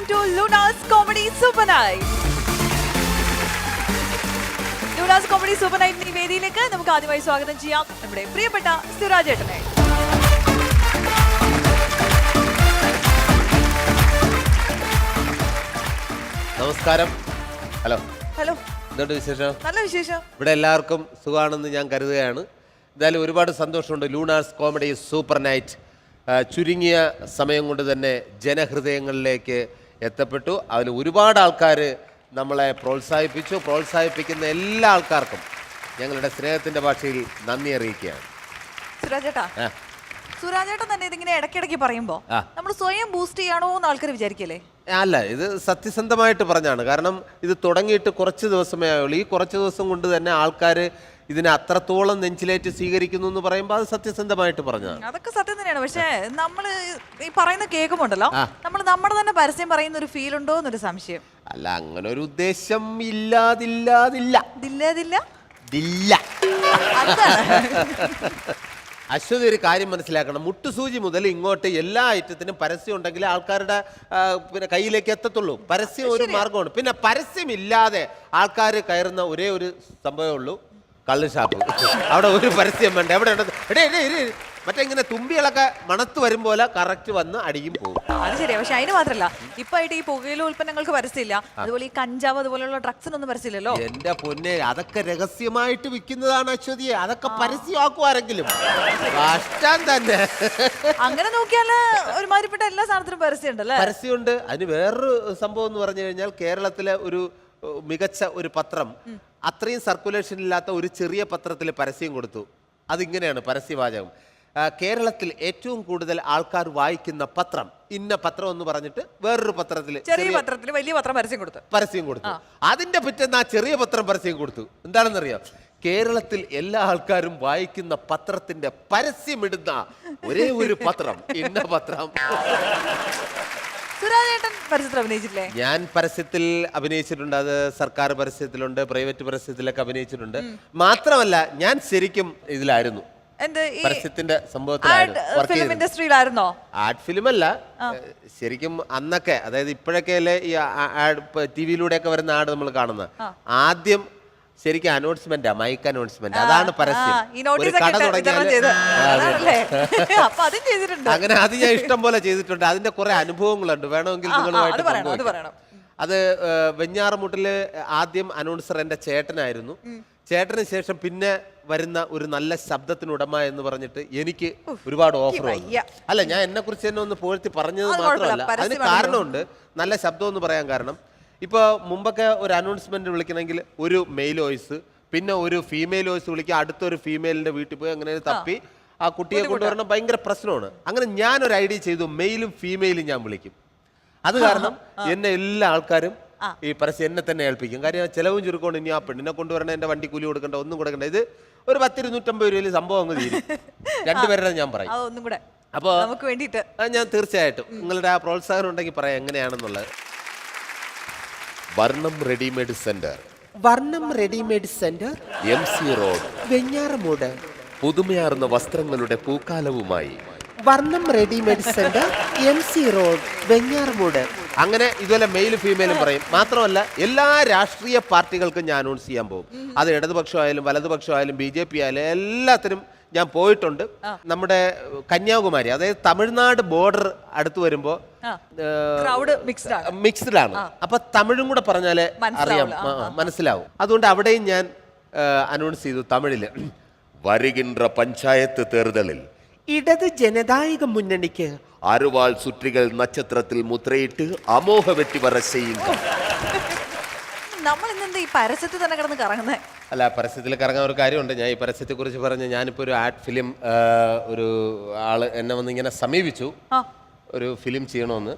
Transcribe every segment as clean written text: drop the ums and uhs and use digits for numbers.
to Luna's Comedy Super Night. Luna's Comedy Super Night ന്റെ വേദിയിലേക്ക് നമുക്ക് ആദ്യമായി സ്വാഗതം ചെയ്യാം നമ്മുടെ പ്രിയപ്പെട്ട സുരാജ് ഏട്ടനെ. നമസ്കാരം. ഹലോ. എന്തുണ്ട് വിശേഷം? നല്ല വിശേഷം. ഇവിടെ എല്ലാവർക്കും സുഖമാണെന്ന് ഞാൻ കരുതുകയാണ്. എന്തായാലും ഒരുപാട് സന്തോഷമുണ്ട്. ലൂണാസ് കോമഡി സൂപ്പർ നൈറ്റ് ചുരുങ്ങിയ സമയം കൊണ്ട് തന്നെ ജനഹൃദയങ്ങളിലേക്ക് എത്തപ്പെട്ടു. അതിൽ ഒരുപാട് ആൾക്കാർ നമ്മളെ പ്രോത്സാഹിപ്പിക്കുന്ന എല്ലാ ആൾക്കാർക്കും ഞങ്ങളുടെ സ്നേഹത്തിൻ്റെ ഭാഷയിൽ നന്ദി അറിയിക്കുകയാണ്. സുരാജേട്ടൻ തന്നെ ഇതിങ്ങനെ ഇടയ്ക്കിടയ്ക്ക് പറയുമ്പോൾ നമ്മൾ സ്വയം ബൂസ്റ്റ് ചെയ്യാണോ എന്ന് ആൾക്കാർ വിചാരിക്കല്ലേ? അല്ല, ഇത് സത്യസന്ധമായിട്ട് പറഞ്ഞാണ്. കാരണം ഇത് തുടങ്ങിയിട്ട് കുറച്ച് ദിവസമേ ആയുള്ളൂ. ഈ കുറച്ച് ദിവസം കൊണ്ട് തന്നെ ആൾക്കാർ ഇതിനെ അത്രത്തോളം നെഞ്ചിലേറ്റ് സ്വീകരിക്കുന്നു എന്ന് പറയുമ്പോൾ അത് സത്യസന്ധമായിട്ട് പറഞ്ഞതാണ്. അതൊക്കെ സത്യം തന്നെയാണ്. പക്ഷേ നമ്മൾ ഈ പറയുന്ന കേൾക്കുമ്പോണ്ടല്ലോ, നമ്മൾ നമ്മുടെ തന്നെ പരസ്യം പറയുന്ന ഒരു ഫീൽ ഉണ്ടോ എന്നൊരു സംശയം. അല്ല, അങ്ങനെ ഒരു ഉദ്ദേശം ഇല്ലാതില്ല. അശ്വതി ഒരു കാര്യം മനസ്സിലാക്കണം. മുട്ടുസൂചി മുതൽ ഇങ്ങോട്ട് എല്ലാ ഐറ്റത്തിനും പരസ്യം ഉണ്ടെങ്കിൽ ആൾക്കാരുടെ പിന്നെ കയ്യിലേക്ക് എത്തത്തുള്ളൂ. പരസ്യം ഒരു മാർഗമാണ്. പിന്നെ പരസ്യമില്ലാതെ ആൾക്കാർ കയറുന്ന ഒരേ ഒരു സംഭവമേ ഉള്ളൂ, കള്ള് ഷാപ്പ്. അവിടെ ഒരു പരസ്യം വേണ്ട. എവിടെ മറ്റേ ഇങ്ങനെ തുമ്പികളൊക്കെ മണത്ത് വരുമ്പോലെ കറക്റ്റ് വന്ന് അടിയും പോകും. അത് ശരിയാ. പക്ഷെ അതിന് മാത്രല്ല, ഇപ്പൊ ആയിട്ട് ഈ പുകയില ഉൽപ്പന്നങ്ങൾക്ക് പരസ്യമില്ല, അതുപോലെ ഈ കഞ്ചാവ് അതുപോലെയുള്ള ഡ്രഗ്സിനൊന്നും പരസ്യമില്ലല്ലോ. എന്റെ പൊന്നെ, അതൊക്കെ രഹസ്യമായിട്ട് വിൽക്കുന്നതാണ് അശ്വതിയെ. അതൊക്കെ പരസ്യമാക്കുവാരെങ്കിലും കഷ്ടം തന്നെ. അങ്ങനെ നോക്കിയാല് ഒരുമാതിരിപ്പെട്ട എല്ലാ സാധനത്തിനും പരസ്യം ഉണ്ടല്ലേ? പരസ്യമുണ്ട്. അതിന് വേറൊരു സംഭവം എന്ന് പറഞ്ഞു കഴിഞ്ഞാൽ, കേരളത്തിലെ ഒരു മികച്ച ഒരു പത്രം അത്രയും സർക്കുലേഷൻ ഇല്ലാത്ത ഒരു ചെറിയ പത്രത്തിൽ പരസ്യം കൊടുത്തു. അതിങ്ങനെയാണ് പരസ്യവാചകം: കേരളത്തിൽ ഏറ്റവും കൂടുതൽ ആൾക്കാർ വായിക്കുന്ന പത്രം ഇന്ന പത്രം എന്ന് പറഞ്ഞിട്ട് വേറൊരു പത്രത്തിൽ ചെറിയ പത്രത്തിൽ വലിയ പത്രം പരസ്യം കൊടുത്തു. അതിന്റെ പിറ്റേന്ന് ആ ചെറിയ പത്രം പരസ്യം കൊടുത്തു. എന്താണെന്നറിയാം? കേരളത്തിൽ എല്ലാ ആൾക്കാരും വായിക്കുന്ന പത്രത്തിന്റെ പരസ്യമിടുന്ന ഒരേ ഒരു പത്രം ഇന്ന പത്രം. ഞാൻ പരസ്യത്തിൽ അഭിനയിച്ചിട്ടുണ്ട്. അത് സർക്കാർ പരസ്യത്തിലുണ്ട്, പ്രൈവറ്റ് പരസ്യത്തിലൊക്കെ അഭിനയിച്ചിട്ടുണ്ട്. മാത്രമല്ല, ഞാൻ ശരിക്കും ഇതിലായിരുന്നു, പരസ്യത്തിന്റെ സംഭവത്തിലായിരുന്നു. ആർട്ട് ഫിലിം അല്ല, ശരിക്കും അന്നൊക്കെ, അതായത് ഇപ്പോഴൊക്കെ അല്ലേ ഈ ടിവിയിലൂടെയൊക്കെ വരുന്ന ആഡ് നമ്മൾ കാണുന്നത്. ആദ്യം ശരിക്കും അനൗൺസ്മെന്റ്, മൈക്ക് അനൗൺസ്മെന്റ്, അതാണ് പരസ്യം. ഒരു കട തുടങ്ങിയാൽ അങ്ങനെ അത് ഞാൻ ഇഷ്ടം പോലെ ചെയ്തിട്ടുണ്ട്. അതിന്റെ കുറെ അനുഭവങ്ങളുണ്ട്, വേണമെങ്കിൽ നിങ്ങളുമായിട്ട്. അത് വെഞ്ഞാറമൂട്ടില് ആദ്യം അനൗൺസർ എന്റെ ചേട്ടനായിരുന്നു. ചേട്ടന് ശേഷം പിന്നെ വരുന്ന ഒരു നല്ല ശബ്ദത്തിനുടമ എന്ന് പറഞ്ഞിട്ട് എനിക്ക് ഒരുപാട് ഓഫർ വന്നു. അല്ല, ഞാൻ എന്നെ കുറിച്ച് തന്നെ ഒന്ന് പുകഴ്ത്തി പറഞ്ഞത് മാത്രമല്ല, അതിന് കാരണമുണ്ട്. നല്ല ശബ്ദം എന്ന് പറയാൻ കാരണം, ഇപ്പോൾ മുമ്പൊക്കെ ഒരു അനൗൺസ്മെന്റ് വിളിക്കണമെങ്കിൽ ഒരു മെയിൽ വോയിസ്, പിന്നെ ഒരു ഫീമെയിൽ വോയിസ് വിളിക്കുക, അടുത്തൊരു ഫീമെയിലിന്റെ വീട്ടിൽ പോയി അങ്ങനെ തപ്പി ആ കുട്ടിയെ കൊണ്ടുവരണം, ഭയങ്കര പ്രശ്നമാണ്. അങ്ങനെ ഞാനൊരു ഐഡിയ ചെയ്തു, മെയിലും ഫീമെയിലും ഞാൻ വിളിക്കും. അത് കാരണം എന്നെ എല്ലാ ആൾക്കാരും ഈ പരസ്യം എന്നെ തന്നെ ഏൽപ്പിക്കും. കാര്യം ചെലവും ചുരുക്കമാണ്. ഇനി ആ പെണ്ണിനെ കൊണ്ടുവരണം, എന്റെ വണ്ടി കൂലി കൊടുക്കണ്ട, ഒന്നും കൊടുക്കണ്ട. ഇത് ഒരു 10-250 രൂപയിൽ സംഭവം അങ്ങ് തീരും. രണ്ടുപേരുടെ ഞാൻ പറയും. അപ്പോ ഞാൻ തീർച്ചയായിട്ടും നിങ്ങളുടെ ആ പ്രോത്സാഹനം ഉണ്ടെങ്കിൽ പറയാം എങ്ങനെയാണെന്നുള്ളത്. Varnam readymade centre, MC road, Venjaramoodu. പുതുമയാർന്ന വസ്ത്രങ്ങളുടെ പൂക്കാലവുമായി Varnam readymade centre, MC road, Venjaramoodu. അങ്ങനെ ഇതുപോലെ മെയിലും ഫീമെയിലും പറയും. മാത്രമല്ല, എല്ലാ രാഷ്ട്രീയ പാർട്ടികൾക്കും ഞാൻ അനൗൺസ് ചെയ്യാൻ പോകും. അത് ഇടതുപക്ഷമായാലും വലതുപക്ഷമായാലും BJP ആയാലും എല്ലാത്തിനും ഞാൻ പോയിട്ടുണ്ട്. നമ്മുടെ കന്യാകുമാരി, അതായത് തമിഴ്നാട് ബോർഡർ അടുത്ത് വരുമ്പോ മിക്സ്ഡ് ആണ്. അപ്പൊ തമിഴും കൂടെ പറഞ്ഞാലേ അറിയാം, മനസ്സിലാവും. അതുകൊണ്ട് അവിടെയും ഞാൻ അനൗൺസ് ചെയ്തു തമിഴില്: വരുകിன்ற പഞ്ചായത്ത് തേർതലിൽ ഇടത് ജനതായക മുന്നണിക്ക് അറുവാൾ സുറ്റികൾ നക്ഷത്രത്തിൽ മുദ്രയിട്ട് അമോഘ വെറ്റി വര ചെയ്യുക. നമ്മൾ ഇന്നെന്താ ഈ പരസ്യത്തിൽ തന്നെ കിടന്ന് കറങ്ങുന്നത്? അല്ല, പരസ്യത്തിൽ കറങ്ങാൻ ഒരു കാര്യമുണ്ട്. ഞാൻ ഈ പരസ്യത്തെ കുറിച്ച് പറഞ്ഞ്, ഞാനിപ്പോൾ ഒരു ആർട്ട് ഫിലിം, ഒരു ആള് എന്നെ വന്ന് ഇങ്ങനെ സമീപിച്ചു, ഒരു ഫിലിം ചെയ്യണമെന്ന്.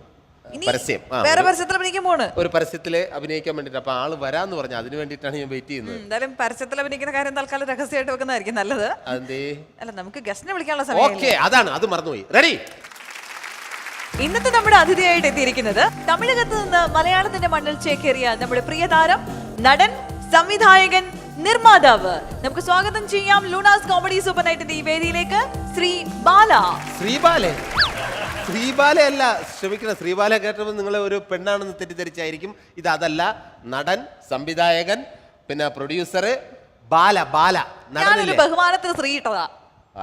ഒരു പരസ്യത്തിൽ അഭിനയിക്കാൻ വേണ്ടിട്ട്. അപ്പൊ ആള് വരാന്ന് പറഞ്ഞു. അതിന് വേണ്ടിട്ടാണ് ഞാൻ വെയിറ്റ് ചെയ്യുന്നത്. എന്തായാലും പരസ്യത്തിൽ അഭിനയിക്കുന്ന കാര്യം തൽക്കാലം രഹസ്യമായിട്ട് വെക്കുന്നതായിരിക്കും നല്ലത്. അല്ല, നമുക്ക് ഗസ്റ്റിനെ വിളിക്കാനുള്ള സമയം. അതാണ്, അത് മറന്നുപോയി. റെഡി. ഇന്നത്തെ നമ്മുടെ അതിഥിയായിട്ട് എത്തിയിരിക്കുന്നത് തമിഴകത്ത് നിന്ന് മലയാളത്തിന്റെ മണ്ണിൽ ചേക്കേറിയ നമ്മുടെ പ്രിയ താരം, നടൻ, സംവിധായകൻ, നിർമ്മാതാവ്. നമുക്ക് സ്വാഗതം ചെയ്യാം ലൂണാസ് കോമഡി സൂപ്പർ നൈറ്റിന്റെ ഈ വേദിയിലേക്ക് ശ്രീ ബാല. ശ്രീബാലയല്ല, ക്ഷമിക്കണം, ശ്രീബാല കേട്ടപ്പോൾ നിങ്ങൾ ഒരു പെണ്ണാണെന്ന് തെറ്റിദ്ധരിച്ചായിരിക്കും. ഇത് അതല്ല. നടൻ, സംവിധായകൻ, പിന്നെ പ്രൊഡ്യൂസർ ബാല. ബാല ഞാനൊരു നടനില്ലേ? ബഹുമാനത്തിന് ശ്രീ ഇട്ടതാ.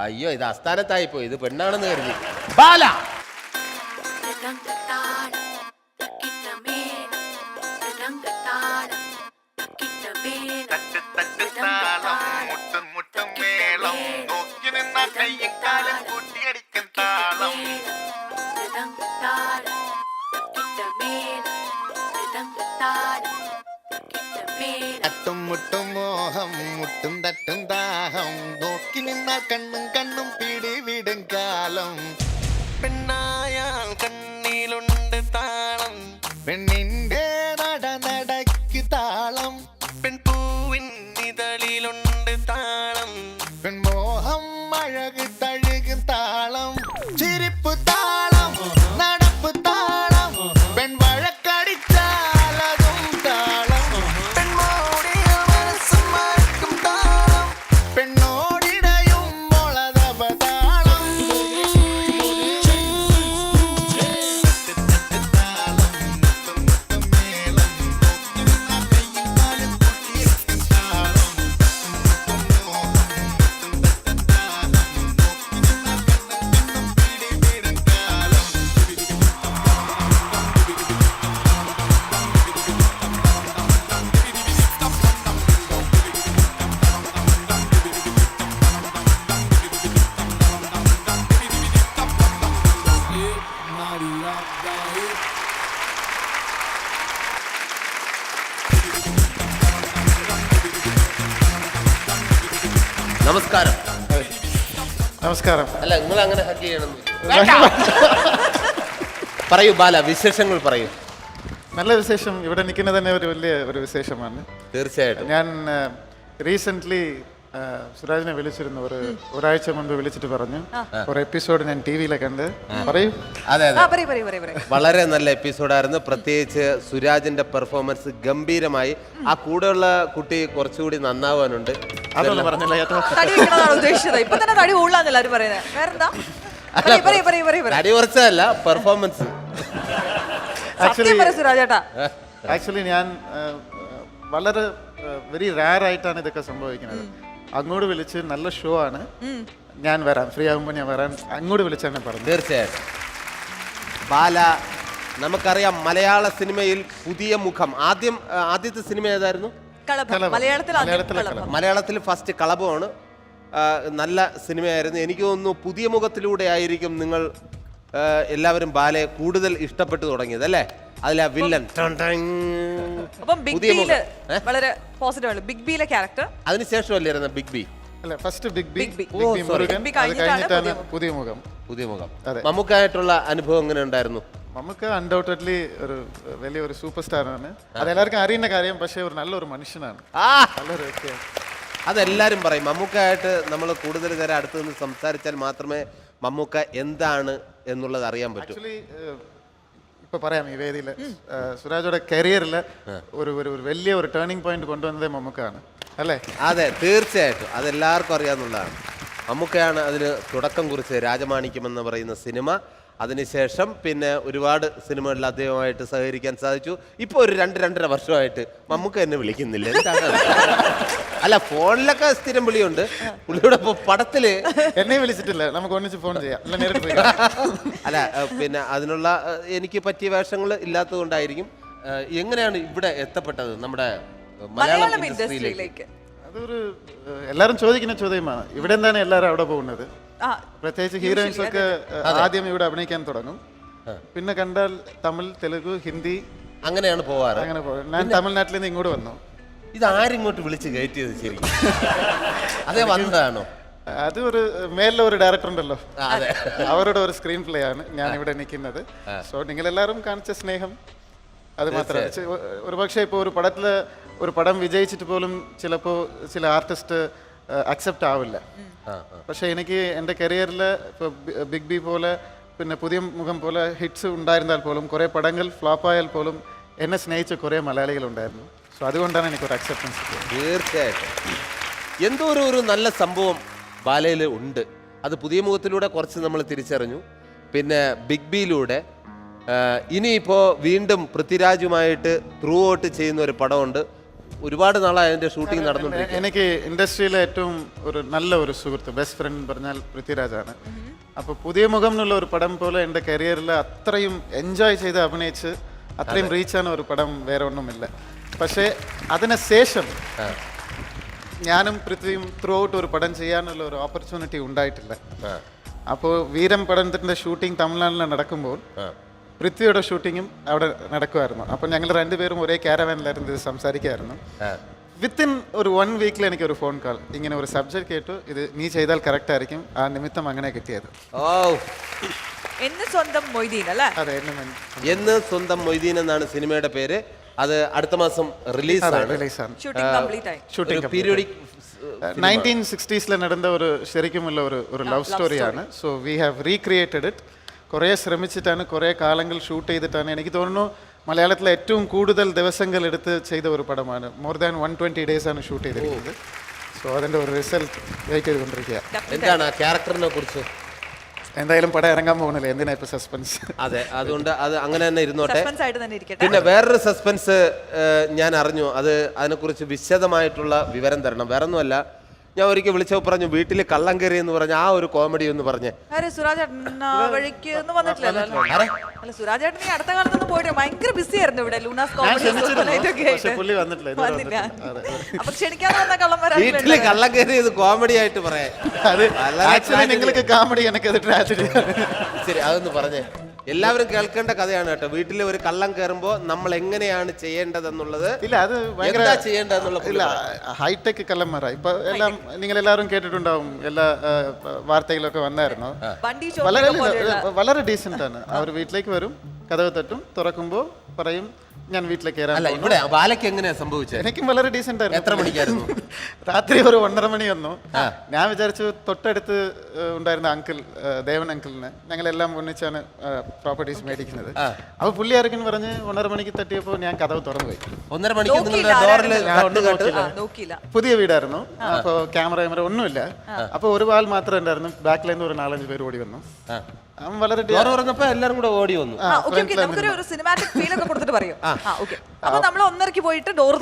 അയ്യോ, ഇത് അസ്ഥാനത്തായി പോയി. ഇത് പെണ്ണാണെന്ന് കരുതി. ബാല. തട്ടും മുട്ടും മോഹം മുട്ടും തട്ടും ദാഹം നോക്കി നിന്നാൽ കണ്ണും കണ്ണും പിടിവിടും കാലം പെണ്ണായാൽ കണ്ണിലുണ്ട് താളം പെണ്ണിന്റെ നടക്ക് താളം പെൺപൂവിൻ ഇതളിലുണ്ട് താളം പെൺമോഹം അഴക് തഴുകും താളം ചിരിപ്പു താളം നടപ്പ് താളം പെൺവഴക്കടിച്ചാൽ അതും താളം പെൺമോടിയ മനസ്സും മറക്കും താളം പെണ്ണോടിടയും മുളതപതാളം നമസ്കാരം. നമസ്കാരം. അല്ല, നിങ്ങൾ അങ്ങനെ ഹഗ് ചെയ്യണം. പറയൂ ബാല, വിശേഷങ്ങൾ പറയൂ. നല്ല വിശേഷം. ഇവിടെ നിൽക്കുന്നത് തന്നെ ഒരു വലിയ ഒരു വിശേഷമാണ്. തീർച്ചയായിട്ടും. ഞാൻ റീസെൻ്റ്ലി സുരാജിനെ വിളിച്ചിരുന്നു. ഒരാഴ്ച മുൻപ് വിളിച്ചിട്ട് പറഞ്ഞു ഒരു എപ്പിസോഡ് ഞാൻ ടി വിയിലെ കണ്ട്. പറയൂ. അതെ ആ, അതെ, പറയ്, പറയ്, പറയ്, പറയ്. വളരെ നല്ല എപ്പിസോഡായിരുന്നു. പ്രത്യേകിച്ച് സുരാജിന്റെ പെർഫോമൻസ് ഗംഭീരമായി. ആ കൂടെയുള്ള കുട്ടി കുറച്ചുകൂടി നന്നാവാനുണ്ട്. അതൊന്നും പറഞ്ഞില്ല കേട്ടോ. തടി വെക്കണതാണ് ഉദ്ദേശിച്ചത്. ഇപ്പൊ തന്നെ തടി കൂടുതലാന്ന് എല്ലാവരും പറയുന്നത്. വേറെന്താ? പറയ്, പറയ്, പറയ്, പറയ്, പറയ്. അടി കുറച്ചതല്ല, പെർഫോമൻസ്. സത്യം പറ സുരാജേട്ടാ. ആക്ച്വലി ഞാൻ വളരെ വെരി റയർ ആയിട്ടാണ് ഇതൊക്കെ സംഭവിക്കുന്നത്. അങ്ങോട്ട് വിളിച്ച് നല്ല ഷോ ആണ്, ഞാൻ വരാം, ഫ്രീ ആകുമ്പോൾ ഞാൻ വരാൻ അങ്ങോട്ട് വിളിച്ചാണ് പറഞ്ഞത്. തീർച്ചയായിട്ടും. ബാല, നമുക്കറിയാം മലയാള സിനിമയിൽ പുതിയ മുഖം. ആദ്യത്തെ സിനിമ ഏതായിരുന്നു? കളഭം. മലയാളത്തിൽ ആദ്യം കളഭം. മലയാളത്തിൽ ഫസ്റ്റ് കളഭമാണ്. നല്ല സിനിമയായിരുന്നു. എനിക്ക് തോന്നുന്നു പുതിയ മുഖത്തിലൂടെ ആയിരിക്കും നിങ്ങൾ എല്ലാവരും ബാലയെ കൂടുതൽ ഇഷ്ടപ്പെട്ടു തുടങ്ങിയത് അല്ലേ? അതിലെ വില്ലൻ അപ്പം ബിഗ് ബിയില് വളരെ പോസിറ്റീവ് ആണ്. ബിഗ് ബിയിലെ ക്യാരക്ടർ അതിനുശേഷം അല്ലായിരുന്നു ബിഗ് ബി? അല്ല, first big B, big B. Murugan, big അത് കഴിഞ്ഞിട്ടാണ് പുതിയ മുഖം. പുതിയ മുഖം. അതെ. നമുക്കായിട്ടുള്ള അനുഭവം എങ്ങനെ ഉണ്ടായിരുന്നു? നമുക്ക് അൺഡൗട്ടഡ്ലി ഒരു വലിയൊരു സൂപ്പർ സ്റ്റാറാണ്. അതെല്ലാവർക്കും അറിയുന്ന കാര്യം. പക്ഷേ ഒരു നല്ലൊരു മനുഷ്യനാണ്, നല്ലൊരു വ്യക്തിയാണ്. അതെല്ലാരും പറയും. മമ്മൂക്കായിട്ട് നമ്മൾ കൂടുതൽ നേരം അടുത്ത് നിന്ന് സംസാരിച്ചാൽ മാത്രമേ മമ്മൂക്ക എന്താണ് എന്നുള്ളത് അറിയാൻ പറ്റൂ. ആക്ച്വലി ഇപ്പൊ പറയാം, ഈ വേദിയിൽ സുരാജോടെ കരിയറിൽ ഒരു വലിയ ഒരു ടേണിംഗ് പോയിന്റ് കൊണ്ടുവന്നത് മമ്മൂക്കാണ് അല്ലേ? അതെ, തീർച്ചയായിട്ടും. അതെല്ലാവർക്കും അറിയാവുന്നതാണ്. മമ്മൂക്കയാണ് അതിന് തുടക്കം കുറിച്ച്. രാജമാണിക്യം എന്ന് പറയുന്ന സിനിമ, അതിനുശേഷം പിന്നെ ഒരുപാട് സിനിമകളിൽ അദ്ദേഹമായിട്ട് സഹകരിക്കാൻ സാധിച്ചു. ഇപ്പോൾ ഒരു 2-2.5 വർഷമായിട്ട് മമ്മൂക്ക എന്നെ വിളിക്കുന്നില്ല. എന്താണ്? അല്ല, ഫോണിലൊക്കെ സ്ഥിരം വിളിയുണ്ട്. പുള്ളിയുടെ പടത്തില് എന്നെ വിളിച്ചിട്ടില്ല. നമുക്ക് ഒന്നിച്ച് ഫോൺ ചെയ്യാം, അല്ല നേരിട്ട് പോയി. അല്ല, പിന്നെ അതിനുള്ള എനിക്ക് പറ്റിയ വേഷങ്ങൾ ഇല്ലാത്തത് കൊണ്ടായിരിക്കും. എങ്ങനെയാണ് ഇവിടെ എത്തപ്പെട്ടത് നമ്മുടെ മലയാളം ഇൻഡസ്ട്രിയിലേക്ക്? അതൊരു എല്ലാവരും ചോദിക്കുന്ന ചോദ്യമാണ്. ഇവിടെ എന്താണ് എല്ലാവരും അവിടെ പോകുന്നത്? പ്രത്യേകിച്ച് ഹീറോയിൻസ് ഒക്കെ ആദ്യം ഇവിടെ അഭിനയിക്കാൻ തുടങ്ങും. പിന്നെ കണ്ടാൽ തമിഴ്, തെലുഗു, ഹിന്ദി അങ്ങനെയാണ് പോവാറ്. അങ്ങനെ പോകും. ഞാൻ തമിഴ്നാട്ടിൽ നിന്ന് ഇങ്ങോട്ട് വന്നു. ഇതാരിങ്ങോട്ട് വിളിച്ച് കയറ്റിയത് ശരിക്കും? അതേ വന്നതാണോ? അത് ഒരു മേലിലെ ഒരു ഡയറക്ടർ ഉണ്ടല്ലോ, അവരുടെ ഒരു സ്ക്രീൻ പ്ലേ ആണ് ഞാൻ ഇവിടെ നിൽക്കുന്നത്. സോ നിങ്ങളെല്ലാവരും കാണിച്ച സ്നേഹം അത് മാത്രമേ. ഒരുപക്ഷെ ഇപ്പോൾ ഒരു പടം വിജയിച്ചിട്ട് പോലും ചിലപ്പോൾ ചില ആർട്ടിസ്റ്റ് അക്സെപ്റ്റ് ആവില്ല. പക്ഷേ എനിക്ക് എൻ്റെ കരിയറിൽ ഇപ്പോൾ ബിഗ് ബി പോലെ പിന്നെ പുതിയ മുഖം പോലെ ഹിറ്റ്സ് ഉണ്ടായിരുന്നാൽ പോലും, കുറേ പടങ്ങൾ ഫ്ലോപ്പായാൽ പോലും എന്നെ സ്നേഹിച്ച കുറേ മലയാളികളുണ്ടായിരുന്നു. സോ അതുകൊണ്ടാണ് എനിക്കൊരു അക്സെപ്റ്റൻസ്. തീർച്ചയായിട്ടും. എന്തോ ഒരു നല്ല സംഭവം ബാലയിൽ ഉണ്ട്. അത് പുതിയ മുഖത്തിലൂടെ കുറച്ച് നമ്മൾ തിരിച്ചറിഞ്ഞു. പിന്നെ ബിഗ് ബിയിലൂടെ ഇനിയിപ്പോൾ വീണ്ടും പൃഥ്വിരാജുമായിട്ട് ത്രൂ ഔട്ട് ചെയ്യുന്ന ഒരു പടമുണ്ട്. ഒരുപാട് നാളായി അതിന്റെ ഷൂട്ടിംഗ് നടന്നുകൊണ്ടിരിക്കും. എനിക്ക് ഇൻഡസ്ട്രിയിലെ ഏറ്റവും ഒരു നല്ല ഒരു സുഹൃത്ത്, ബെസ്റ്റ് ഫ്രണ്ട് പറഞ്ഞാൽ പൃഥ്വിരാജാണ്. അപ്പോൾ പുതിയ മുഖം എന്നുള്ള ഒരു പടം പോലെ എൻ്റെ കരിയറിൽ അത്രയും എൻജോയ് ചെയ്ത് അഭിനയിച്ച് അത്രയും റീച്ചാണ് ഒരു പടം വേറെ ഒന്നുമില്ല. പക്ഷേ അതിനുശേഷം ഞാനും പൃഥ്വിയും ത്രൂ ഔട്ട് ഒരു പടം ചെയ്യാനുള്ള ഒരു ഓപ്പർച്യൂണിറ്റി ഉണ്ടായിട്ടില്ല. അപ്പോൾ വീരം പടത്തിൻ്റെ ഷൂട്ടിംഗ് തമിഴ്നാട്ടിൽ നടക്കുമ്പോൾ പൃഥ്വിയുടെ ഷൂട്ടിങ്ങും അവിടെ നടക്കുമായിരുന്നു. അപ്പോൾ ഞങ്ങൾ രണ്ടുപേരും ഒരേ ക്യാരവാനിലായിരുന്നു ഇത് സംസാരിക്കുമായിരുന്നു. വിത്തിൻ ഒരു 1 വീക്കിൽ എനിക്കൊരു ഫോൺ കോൾ, ഇങ്ങനെ ഒരു സബ്ജക്റ്റ് കേട്ടു, ഇത് നീ ചെയ്താൽ കറക്റ്റ് ആയിരിക്കും, ആ നിമിത്തം അങ്ങനെ കിട്ടിയത്. ഓ, എന്ന് സ്വന്തം മൊയ്തീൻ അല്ലേ? അതെ, എന്ന് സ്വന്തം മൊയ്തീൻ എന്നാണ് സിനിമയുടെ പേര്. അത് അടുത്ത മാസം റിലീസാണ്. ഷൂട്ടിംഗ് കംപ്ലീറ്റ് ആയി. ഷൂട്ടിംഗ് പീരിയോഡിക് 1960s നടന്ന ഒരു ശരിക്കുമുള്ള ഒരു ലവ് സ്റ്റോറിയാണ്. So we have recreated it. കുറേ ശ്രമിച്ചിട്ടാണ്, കുറേ കാലങ്ങൾ ഷൂട്ട് ചെയ്തിട്ടാണ്. എനിക്ക് തോന്നുന്നു മലയാളത്തിലെ ഏറ്റവും കൂടുതൽ ദിവസങ്ങൾ എടുത്ത് ചെയ്ത ഒരു പടമാണ്. മോർ ദാൻ 120 days ആണ് ഷൂട്ട് ചെയ്തിരിക്കുന്നത്. സോ അതിൻ്റെ ഒരു റിസൾട്ട് വെയിറ്റ് ചെയ്തുകൊണ്ടിരിക്കുക. എന്താണ് ആ ക്യാരക്ടറിനെ കുറിച്ച്? എന്തായാലും പടം ഇറങ്ങാൻ പോകുന്നില്ല, എന്തിനാ ഇപ്പൊ സസ്പെൻസ്? അതെ, അതുകൊണ്ട് അത് അങ്ങനെ തന്നെ ഇരുന്നോട്ടെ. സസ്പെൻസ് ആയിട്ട് തന്നെ ഇരിക്കട്ടെ. പിന്നെ വേറൊരു സസ്പെൻസ് ഞാൻ അറിഞ്ഞു, അതിനെക്കുറിച്ച് വിശദമായിട്ടുള്ള വിവരം തരണം. വേറൊന്നുമല്ല, ഞാൻ ഒരിക്കൽ വിളിച്ചപ്പോൾ പറഞ്ഞു വീട്ടിൽ കള്ളം കയറി എന്ന് പറഞ്ഞ ആ ഒരു കോമഡി ഒന്ന് പറഞ്ഞേ. സുരാജ് ഏട്ടൻ വഴിക്ക് ഒന്നും വന്നിട്ടില്ലല്ലോ. അല്ല, സുരാജ് ഏട്ടൻ ഈ അടുത്ത കാലത്തൊന്നും പോയിട്ട് ഭയങ്കര ബിസി ആയിരുന്നു ഇവിടെ. ലൂണാസ് കോമഡി വന്നില്ല. അപ്പൊ ക്ഷണിക്കാതെ വന്ന കള്ളന്മാരാ. വീട്ടില് കള്ളം കയറി കോമഡി ആയിട്ട് പറയാം. നിങ്ങൾക്ക് കോമഡി, എനിക്കത് ട്രാജഡി. ശരി, അതൊന്ന് പറഞ്ഞേ. എല്ലാവരും കേൾക്കേണ്ട കഥയാണ് കേട്ടോ. വീട്ടിൽ ഒരു കള്ളം കയറുമ്പോ നമ്മൾ എങ്ങനെയാണ് ചെയ്യേണ്ടതെന്നുള്ളത്. ഇല്ല, അത് ചെയ്യേണ്ടതെന്നുള്ള ഹൈടെക് കള്ളന്മാരാ ഇപ്പൊ എല്ലാം. നിങ്ങൾ എല്ലാവരും കേട്ടിട്ടുണ്ടാവും, എല്ലാ വാർത്തയിലൊക്കെ വന്നായിരുന്നു. വളരെ ഡീസെന്റ് ആണ്. അവർ വീട്ടിലേക്ക് വരും, കഥവ് തട്ടും, തുറക്കുമ്പോ പറയും ഞാൻ വീട്ടിലേക്ക് കയറാൻ. ഇവിടെ ബാലയ്ക്ക് എങ്ങനെയാ സംഭവിച്ചത്? എനിക്കും വളരെ ഡീസെന്റ് ആയിരുന്നു. എത്ര മണിക്കായിരുന്നു? രാത്രി ഒരു 1:30 മണി വന്നു. ഞാൻ വിചാരിച്ചു തൊട്ടടുത്ത് ഉണ്ടായിരുന്ന അങ്കിൾ, ദേവൻ അങ്കിളിന് ഞങ്ങളെല്ലാം ഒന്നിച്ചാണ് പ്രോപ്പർട്ടീസ് മേടിക്കുന്നത്. അപ്പൊ പുള്ളി ആരെങ്കിലും പറഞ്ഞ് 1:30 മണിക്ക് തട്ടിയപ്പോൾ ഞാൻ കഥവ് തുറന്നു പോയി. 1:30 മണിക്ക് പുതിയ വീടായിരുന്നു. അപ്പോൾ ക്യാമറ ഒന്നുമില്ല. അപ്പൊ ഒരു വാൾ മാത്രമേ ഉണ്ടായിരുന്നു. ബാക്കിൽ നിന്ന് ഒരു 4-5 പേര് ഓടി വന്നു. വളരെ എല്ലാരും കൂടെ ഓടി വന്നു. നമുക്കൊരു സിനിമാറ്റിക് ഫീൽ ഒക്കെ കൊടുത്തിട്ട് പറയും. അപ്പൊ നമ്മൾ 1:30 പോയിട്ട് ഡോർ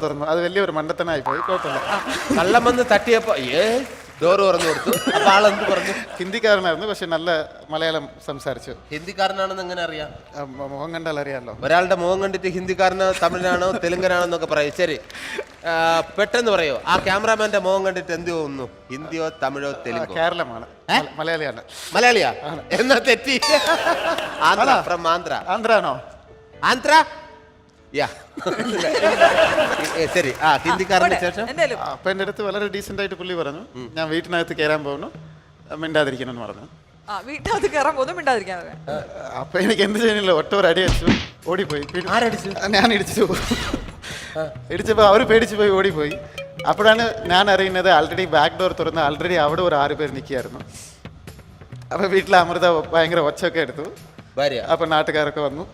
തുറന്നു. അത് വലിയൊരു മണ്ടത്തനായി പോയി. കുഴപ്പമില്ല. കള്ളം വന്ന് തട്ടിയപ്പോ ഡോർ തുറന്നു കൊടുത്തു. ആളെന്ത് പറഞ്ഞു? ഹിന്ദിക്കാരനായിരുന്നു, പക്ഷെ നല്ല മലയാളം സംസാരിച്ചു. ഹിന്ദിക്കാരനാണെന്ന് എങ്ങനെ അറിയാം? മുഖം കണ്ടാൽ അറിയാമല്ലോ. ഒരാളുടെ മുഖം കണ്ടിട്ട് ഹിന്ദിക്കാരനോ തമിഴനാണോ തെലുങ്കനാണോ എന്നൊക്കെ പറയും. ശരി, പെട്ടെന്ന് പറയോ. ആ ക്യാമറാമാന്റെ മുഖം കണ്ടിട്ട് എന്ത് തോന്നുന്നു? ഹിന്ദിയോ തമിഴോ തെലുങ്കോ? കേരളമാണ്, മലയാളിയാണ്. മലയാളിയാ? എന്നാ തെറ്റി. ആന്ധ്ര, ഫ്രം ആന്ധ്ര. ആന്ധ്രാണോ? ആന്ധ്ര. ശരി, ആ ഹിന്ദിക്കാരന് ശേഷം അപ്പൊ എന്റെ അടുത്ത് വളരെ ഡീസെന്റ് ആയിട്ട് പുള്ളി പറഞ്ഞു, ഞാൻ വീട്ടിനകത്ത് കയറാൻ പോകുന്നു, മിണ്ടാതിരിക്കണം പറഞ്ഞു. വീട്ടിനകത്ത് കയറാൻ പോകുന്നു, മിണ്ടാതിരിക്കാൻ. അപ്പൊ എനിക്ക് എന്ത് ചെയ്യുന്നില്ല, ഒറ്റ ഒരു അടി അടിച്ചു, ഓടിപ്പോയി. ഞാൻ ഇടിച്ചപ്പോ അവര് പേടിച്ചു പോയി, ഓടിപ്പോയി. അപ്പോഴാണ് ഞാൻ അറിയുന്നത് ആൾറെഡി ബാക്ക് ഡോർ തുറന്ന് ആൾറെഡി അവിടെ ഒരു 6 പേര് നിൽക്കുകയായിരുന്നു. അപ്പൊ വീട്ടിലെ അമൃത ഭയങ്കര ഒച്ചയൊക്കെ എടുത്തു. അപ്പൊ നാട്ടുകാരൊക്കെ വന്നു.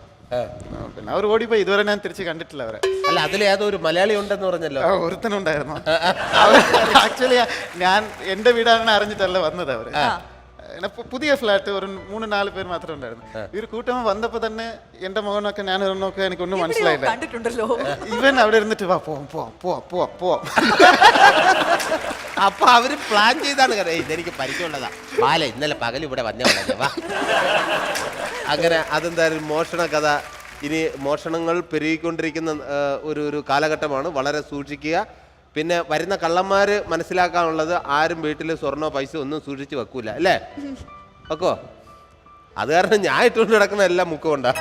പിന്നെ അവർ ഓടിപ്പോയി. ഇതുവരെ ഞാൻ തിരിച്ച് കണ്ടിട്ടില്ല അവരെ. അല്ല, അതിൽ ഏതോ ഒരു മലയാളി ഉണ്ടെന്ന് പറഞ്ഞല്ലോ. ഒരുത്തനുണ്ടായിരുന്നു. ആക്ച്വലി ഞാൻ എന്റെ വീടാണെന്ന് അറിഞ്ഞിട്ടല്ല വന്നത് അവര്. പുതിയ ഫ്ലാറ്റ്, ഒരു 3-4 പേര് മാത്രമേ ഉണ്ടായിരുന്നു. ഈ ഒരു കൂട്ടം വന്നപ്പോ തന്നെ എന്റെ മോനൊക്കെ ഞാൻ നോക്കുക, എനിക്കൊന്നും മനസ്സിലായില്ല. ഇവൻ അവിടെ ഇരുന്നിട്ട് വാ പോവാം. അപ്പൊ അവര് പ്ലാൻ ചെയ്താണ്. ഇതെനിക്ക് പരിചയമുള്ളതാ, ബാല ഇന്നലെ പകൽ ഇവിടെ വന്നേ വാ. അങ്ങനെ അതെന്തായാലും മോഷണ കഥ. ഇനി മോഷണങ്ങൾ പെരുകിക്കൊണ്ടിരിക്കുന്ന ഒരു കാലഘട്ടമാണ്. വളരെ സൂക്ഷിക്കുക. പിന്നെ വരുന്ന കള്ളന്മാര് മനസ്സിലാക്കാനുള്ളത്, ആരും വീട്ടിൽ സ്വർണ്ണോ പൈസ ഒന്നും സൂക്ഷിച്ച് വെക്കൂല, അല്ലേ? വെക്കോ? അത് കാരണം ഞാൻ ഇട്ടുകൊണ്ട് കിടക്കുന്ന എല്ലാം മുക്കുകൊണ്ടാ.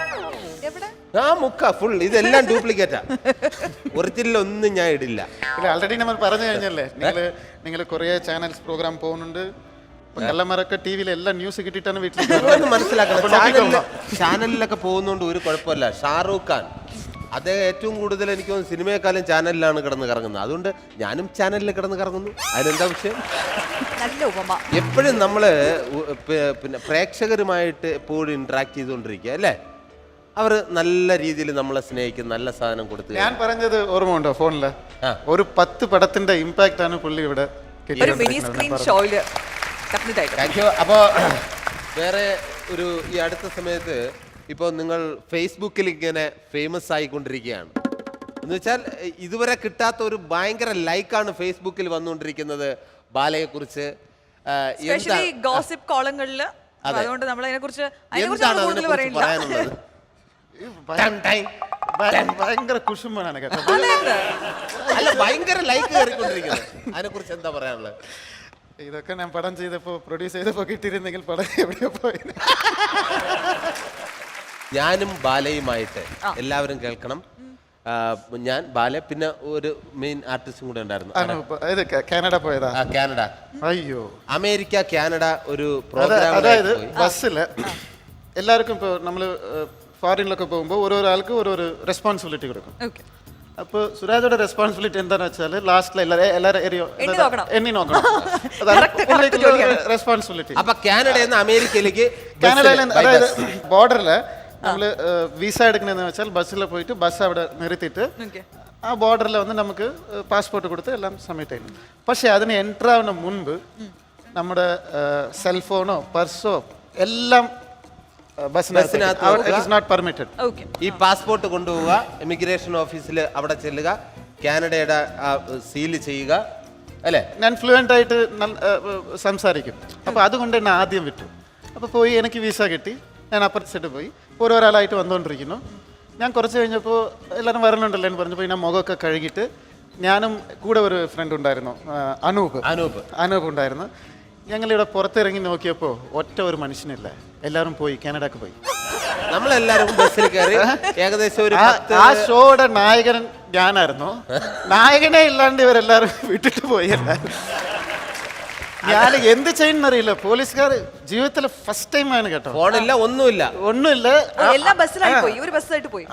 ആ മുക്ക ഫുൾ ഇതെല്ലാം ഡ്യൂപ്ലിക്കേറ്റാ. ഒറിജിനൽ ഒന്നും ഞാൻ ഇടില്ല. ആൾറെഡി നമ്മൾ പറഞ്ഞു കഴിഞ്ഞല്ലേ, നിങ്ങൾ കുറേ ചാനൽസ് പ്രോഗ്രാം പോകുന്നുണ്ട്. കള്ളന്മാരൊക്കെ ടി വിയിൽ എല്ലാം ന്യൂസ് കിട്ടിയിട്ടാണ് വീട്ടിൽ മനസ്സിലാക്കണം. ചാനലിലൊക്കെ പോകുന്നോണ്ട് ഒരു കുഴപ്പമില്ല. ഷാറൂഖ് ഖാൻ അദ്ദേഹം ഏറ്റവും കൂടുതൽ എനിക്ക് തോന്നുന്നു സിനിമയെക്കാളും ചാനലിലാണ് കിടന്ന് കറങ്ങുന്നത്. അതുകൊണ്ട് ഞാനും ചാനലിൽ കിടന്ന് കറങ്ങുന്നു. അതിനെന്താ വിഷയം? എപ്പോഴും നമ്മള് പിന്നെ പ്രേക്ഷകരുമായിട്ട് എപ്പോഴും ഇന്ററാക്ട് ചെയ്തുകൊണ്ടിരിക്കുക, അല്ലേ? അവർ നല്ല രീതിയിൽ നമ്മളെ സ്നേഹിക്കും, നല്ല സാധനം കൊടുത്ത്. ഞാൻ പറഞ്ഞത് ഓർമ്മ ഉണ്ടോ ഫോണില്? ഒരു 10 പടത്തിന്റെ ഇമ്പാക്ട് ആണ് പുള്ളി ഇവിടെ. അപ്പോ വേറെ ഒരു ഈ അടുത്ത സമയത്ത് ഇപ്പോൾ നിങ്ങൾ ഫേസ്ബുക്കിൽ ഇങ്ങനെ ഫേമസ് ആയിക്കൊണ്ടിരിക്കുകയാണ്. എന്ന് വെച്ചാൽ ഇതുവരെ കിട്ടാത്ത ഒരു ഭയങ്കര ലൈക്കാണ് ഫേസ്ബുക്കിൽ വന്നുകൊണ്ടിരിക്കുന്നത് ബാലയെക്കുറിച്ച്. Specially gossip കോളങ്ങളിൽ. അതുകൊണ്ട് നമ്മൾ അതിനെക്കുറിച്ച് കൂടുതൽ പറയില്ല. പറയാനുള്ളത് ഭയങ്കര കുശുമ്പാണ് കേട്ടോ. അല്ല, ഭയങ്കര ലൈക്ക് കയറിക്കൊണ്ടിരിക്കുന്നത്, അതിനെ കുറിച്ച് എന്താ പറയാനുള്ളത്? ഇതൊക്കെ ഞാൻ പടം ചെയ്തപ്പോ പ്രൊഡ്യൂസ് ചെയ്തപ്പോ കിട്ടിയിരുന്നെങ്കിൽ പടം എവിടെയോ പോയി. ഞാനും ബാലയുമായിട്ട് എല്ലാവരും കേൾക്കണം. ഞാൻ ബാല, പിന്നെ ഒരു മെയിൻ ആർട്ടിസ്റ്റും കൂടെ ഉണ്ടായിരുന്നു. കാനഡ പോയതാ? കാനഡ. അയ്യോ, അമേരിക്ക, കാനഡ ഒരു പ്രോഗ്രാം. അതായത് ബസ്സില് എല്ലാവർക്കും ഇപ്പോൾ നമ്മള് ഫോറിനിലൊക്കെ പോകുമ്പോൾ ഓരോരാൾക്ക് ഓരോരോ റെസ്പോൺസിബിലിറ്റി കൊടുക്കും. അപ്പോൾ സുരാജോടെ റെസ്പോൺസിബിലിറ്റി എന്താണെന്ന് വെച്ചാൽ ലാസ്റ്റിൽ എണ്ണി നോക്കണം. റെസ്പോൺസിബിലിറ്റി. അപ്പൊ കാനഡയിൽ നിന്ന് അമേരിക്കയിലേക്ക്, കാനഡയിൽ അതായത് ബോർഡറിൽ നമ്മൾ വിസ എടുക്കണമെന്ന് വെച്ചാൽ ബസ്സിൽ പോയിട്ട് ബസ് അവിടെ നിർത്തിയിട്ട് ആ ബോർഡറിൽ വന്ന് നമുക്ക് പാസ്പോർട്ട് കൊടുത്ത് എല്ലാം സബ്മിറ്റ് ചെയ്യണം. പക്ഷെ അതിന് എൻ്റർ ആവുന്ന മുൻപ് നമ്മുടെ സെൽഫോണോ പർസോ എല്ലാം ഈ പാസ്പോർട്ട് കൊണ്ടുപോവുക, ഇമിഗ്രേഷൻ ഓഫീസിൽ അവിടെ ചെല്ലുക, കാനഡയുടെ സീൽ ചെയ്യുക. അല്ലേ? ഞാൻ ഫ്ലുവൻ്റ് ആയിട്ട് സംസാരിക്കും. അപ്പോൾ അതുകൊണ്ട് എന്നെ ആദ്യം വിട്ടു. അപ്പോൾ പോയി എനിക്ക് വിസ കിട്ടി. ഞാൻ അപ്പുറത്തെ സൈഡ് പോയി ഓരോരാളായിട്ട് വന്നുകൊണ്ടിരിക്കുന്നു. ഞാൻ കുറച്ച് കഴിഞ്ഞപ്പോൾ എല്ലാവരും വരണുണ്ടല്ലോ എന്ന് പറഞ്ഞപ്പോൾ ഞാൻ മുഖമൊക്കെ കഴുകിയിട്ട് ഞാനും കൂടെ ഒരു ഫ്രണ്ട് ഉണ്ടായിരുന്നു, അനൂപ് ഉണ്ടായിരുന്നു. ഞങ്ങളിവിടെ പുറത്തിറങ്ങി നോക്കിയപ്പോൾ ഒറ്റ ഒരു മനുഷ്യനില്ല. എല്ലാവരും പോയി, കാനഡക്ക് പോയി. നമ്മളെല്ലാവരും ബസ്സിൽ കയറി. ഏകദേശം ഒരു ആ ഷോയുടെ നായകൻ ഞാനായിരുന്നു. നായകനെ ഇല്ലാണ്ട് ഇവരെല്ലാവരും വിട്ടിട്ട് പോയി. ഞാൻ എന്ത് ചെയ്യുന്നറിയില്ല. പോലീസുകാർ ജീവിതത്തിൽ ഫസ്റ്റ് ടൈം ആണ് കേട്ടോ. ഫോണില്ല, ഒന്നുമില്ല.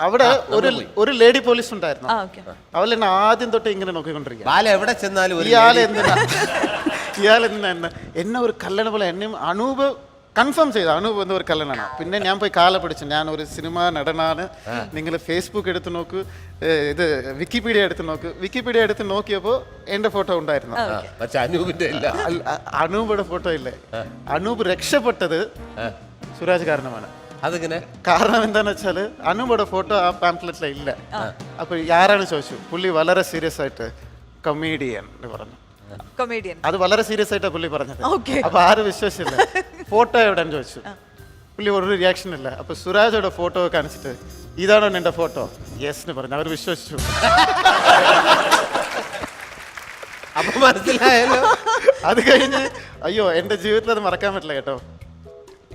അവിടെ ഒരു ലേഡി പോലീസ് ഉണ്ടായിരുന്നു. അവൾ എന്നെ ആദ്യം തൊട്ട് ഇങ്ങനെ നോക്കിക്കൊണ്ടിരിക്കുക. എവിടെ ചെന്നാലും ഇയാളെന്തിനാ എന്നെ ഒരു കല്യാണം പോലെ എന്നെയും അനൂപ് കൺഫേം ചെയ്തു. അനൂപ് എന്ന ഒരു കല്യാണമാണ്. പിന്നെ ഞാൻ പോയി കാല പിടിച്ചു. ഞാൻ ഒരു സിനിമ നടനാണ്. നിങ്ങൾ ഫേസ്ബുക്ക് എടുത്ത് നോക്ക്, ഇത് വിക്കിപീഡിയ എടുത്ത് നോക്ക്. വിക്കിപീഡിയ എടുത്ത് നോക്കിയപ്പോൾ എൻ്റെ ഫോട്ടോ ഉണ്ടായിരുന്നു. അനൂപിന്റെ ഫോട്ടോ ഇല്ലേ. അനൂപ് രക്ഷപ്പെട്ടത് സുരാജ് കാരണമാണ്. അതിങ്ങനെ കാരണം എന്താന്ന് വെച്ചാൽ അനൂപിന്റെ ഫോട്ടോ ആ പാംപ്ലെറ്റിൽ ഇല്ല. അപ്പൊ ആരാണ് ചോദിച്ചു. പുള്ളി വളരെ സീരിയസ് ആയിട്ട് കൊമേഡിയൻ എന്ന് പറഞ്ഞു. അത് വളരെ സീരിയസ് ആയിട്ടാണ് പുള്ളി പറഞ്ഞത്. അപ്പൊ ആരും വിശ്വസിച്ചില്ല. ഫോട്ടോ എവിടെയെന്ന് ചോദിച്ചു. പുള്ളി ഒരു റിയാക്ഷൻ ഇല്ല. അപ്പൊ സുരാജോടെ ഫോട്ടോ കാണിച്ചിട്ട് ഇതാണോ എന്റെ ഫോട്ടോ? യെസ് എന്ന് പറഞ്ഞു. അവർ വിശ്വസിച്ചു. അപ്പൊ മനസ്സിലായല്ലോ. അത് കഴിഞ്ഞ് അയ്യോ, എന്റെ ജീവിതത്തിൽ അത് മറക്കാൻ പറ്റില്ല കേട്ടോ.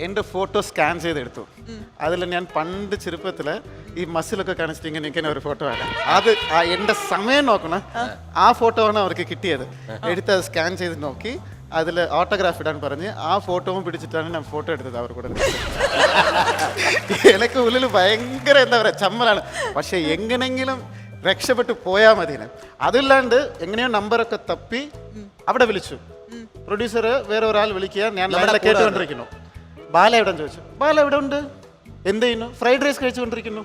എൻ്റെ ഫോട്ടോ സ്കാൻ ചെയ്തെടുത്തു. അതിൽ ഞാൻ പണ്ട് ചെറുപ്പത്തില് ഈ മസിലൊക്കെ കാണിച്ചിട്ട് ഇങ്ങനെ ഒരു ഫോട്ടോ ആണ്. അത് എൻ്റെ സമയം നോക്കണം. ആ ഫോട്ടോ ആണ് അവർക്ക് കിട്ടിയത്. എടുത്ത് അത് സ്കാൻ ചെയ്ത് നോക്കി അതിൽ ഓട്ടോഗ്രാഫ് ഇടാൻ പറഞ്ഞ് ആ ഫോട്ടോവും പിടിച്ചിട്ടാണ് ഞാൻ ഫോട്ടോ എടുത്തത് അവർ കൂടെ. എനിക്ക് ഉള്ളിൽ ഭയങ്കര എന്താ പറയുക ചമ്മലാണ്. പക്ഷെ എങ്ങനെങ്കിലും രക്ഷപ്പെട്ടു പോയാൽ മതിന്. അതില്ലാണ്ട് എങ്ങനെയോ നമ്പറൊക്കെ തപ്പി അവിടെ വിളിച്ചു. പ്രൊഡ്യൂസർ വേറെ ഒരാൾ വിളിക്കുക. ഞാൻ കേട്ടുകൊണ്ടിരിക്കുന്നു. ബാല എവിടെ ചോദിച്ചു. ബാല എവിടെ ഉണ്ട്? എന്ത് ചെയ്യുന്നു? ഫ്രൈഡ് റൈസ് കഴിച്ചുകൊണ്ടിരിക്കുന്നു.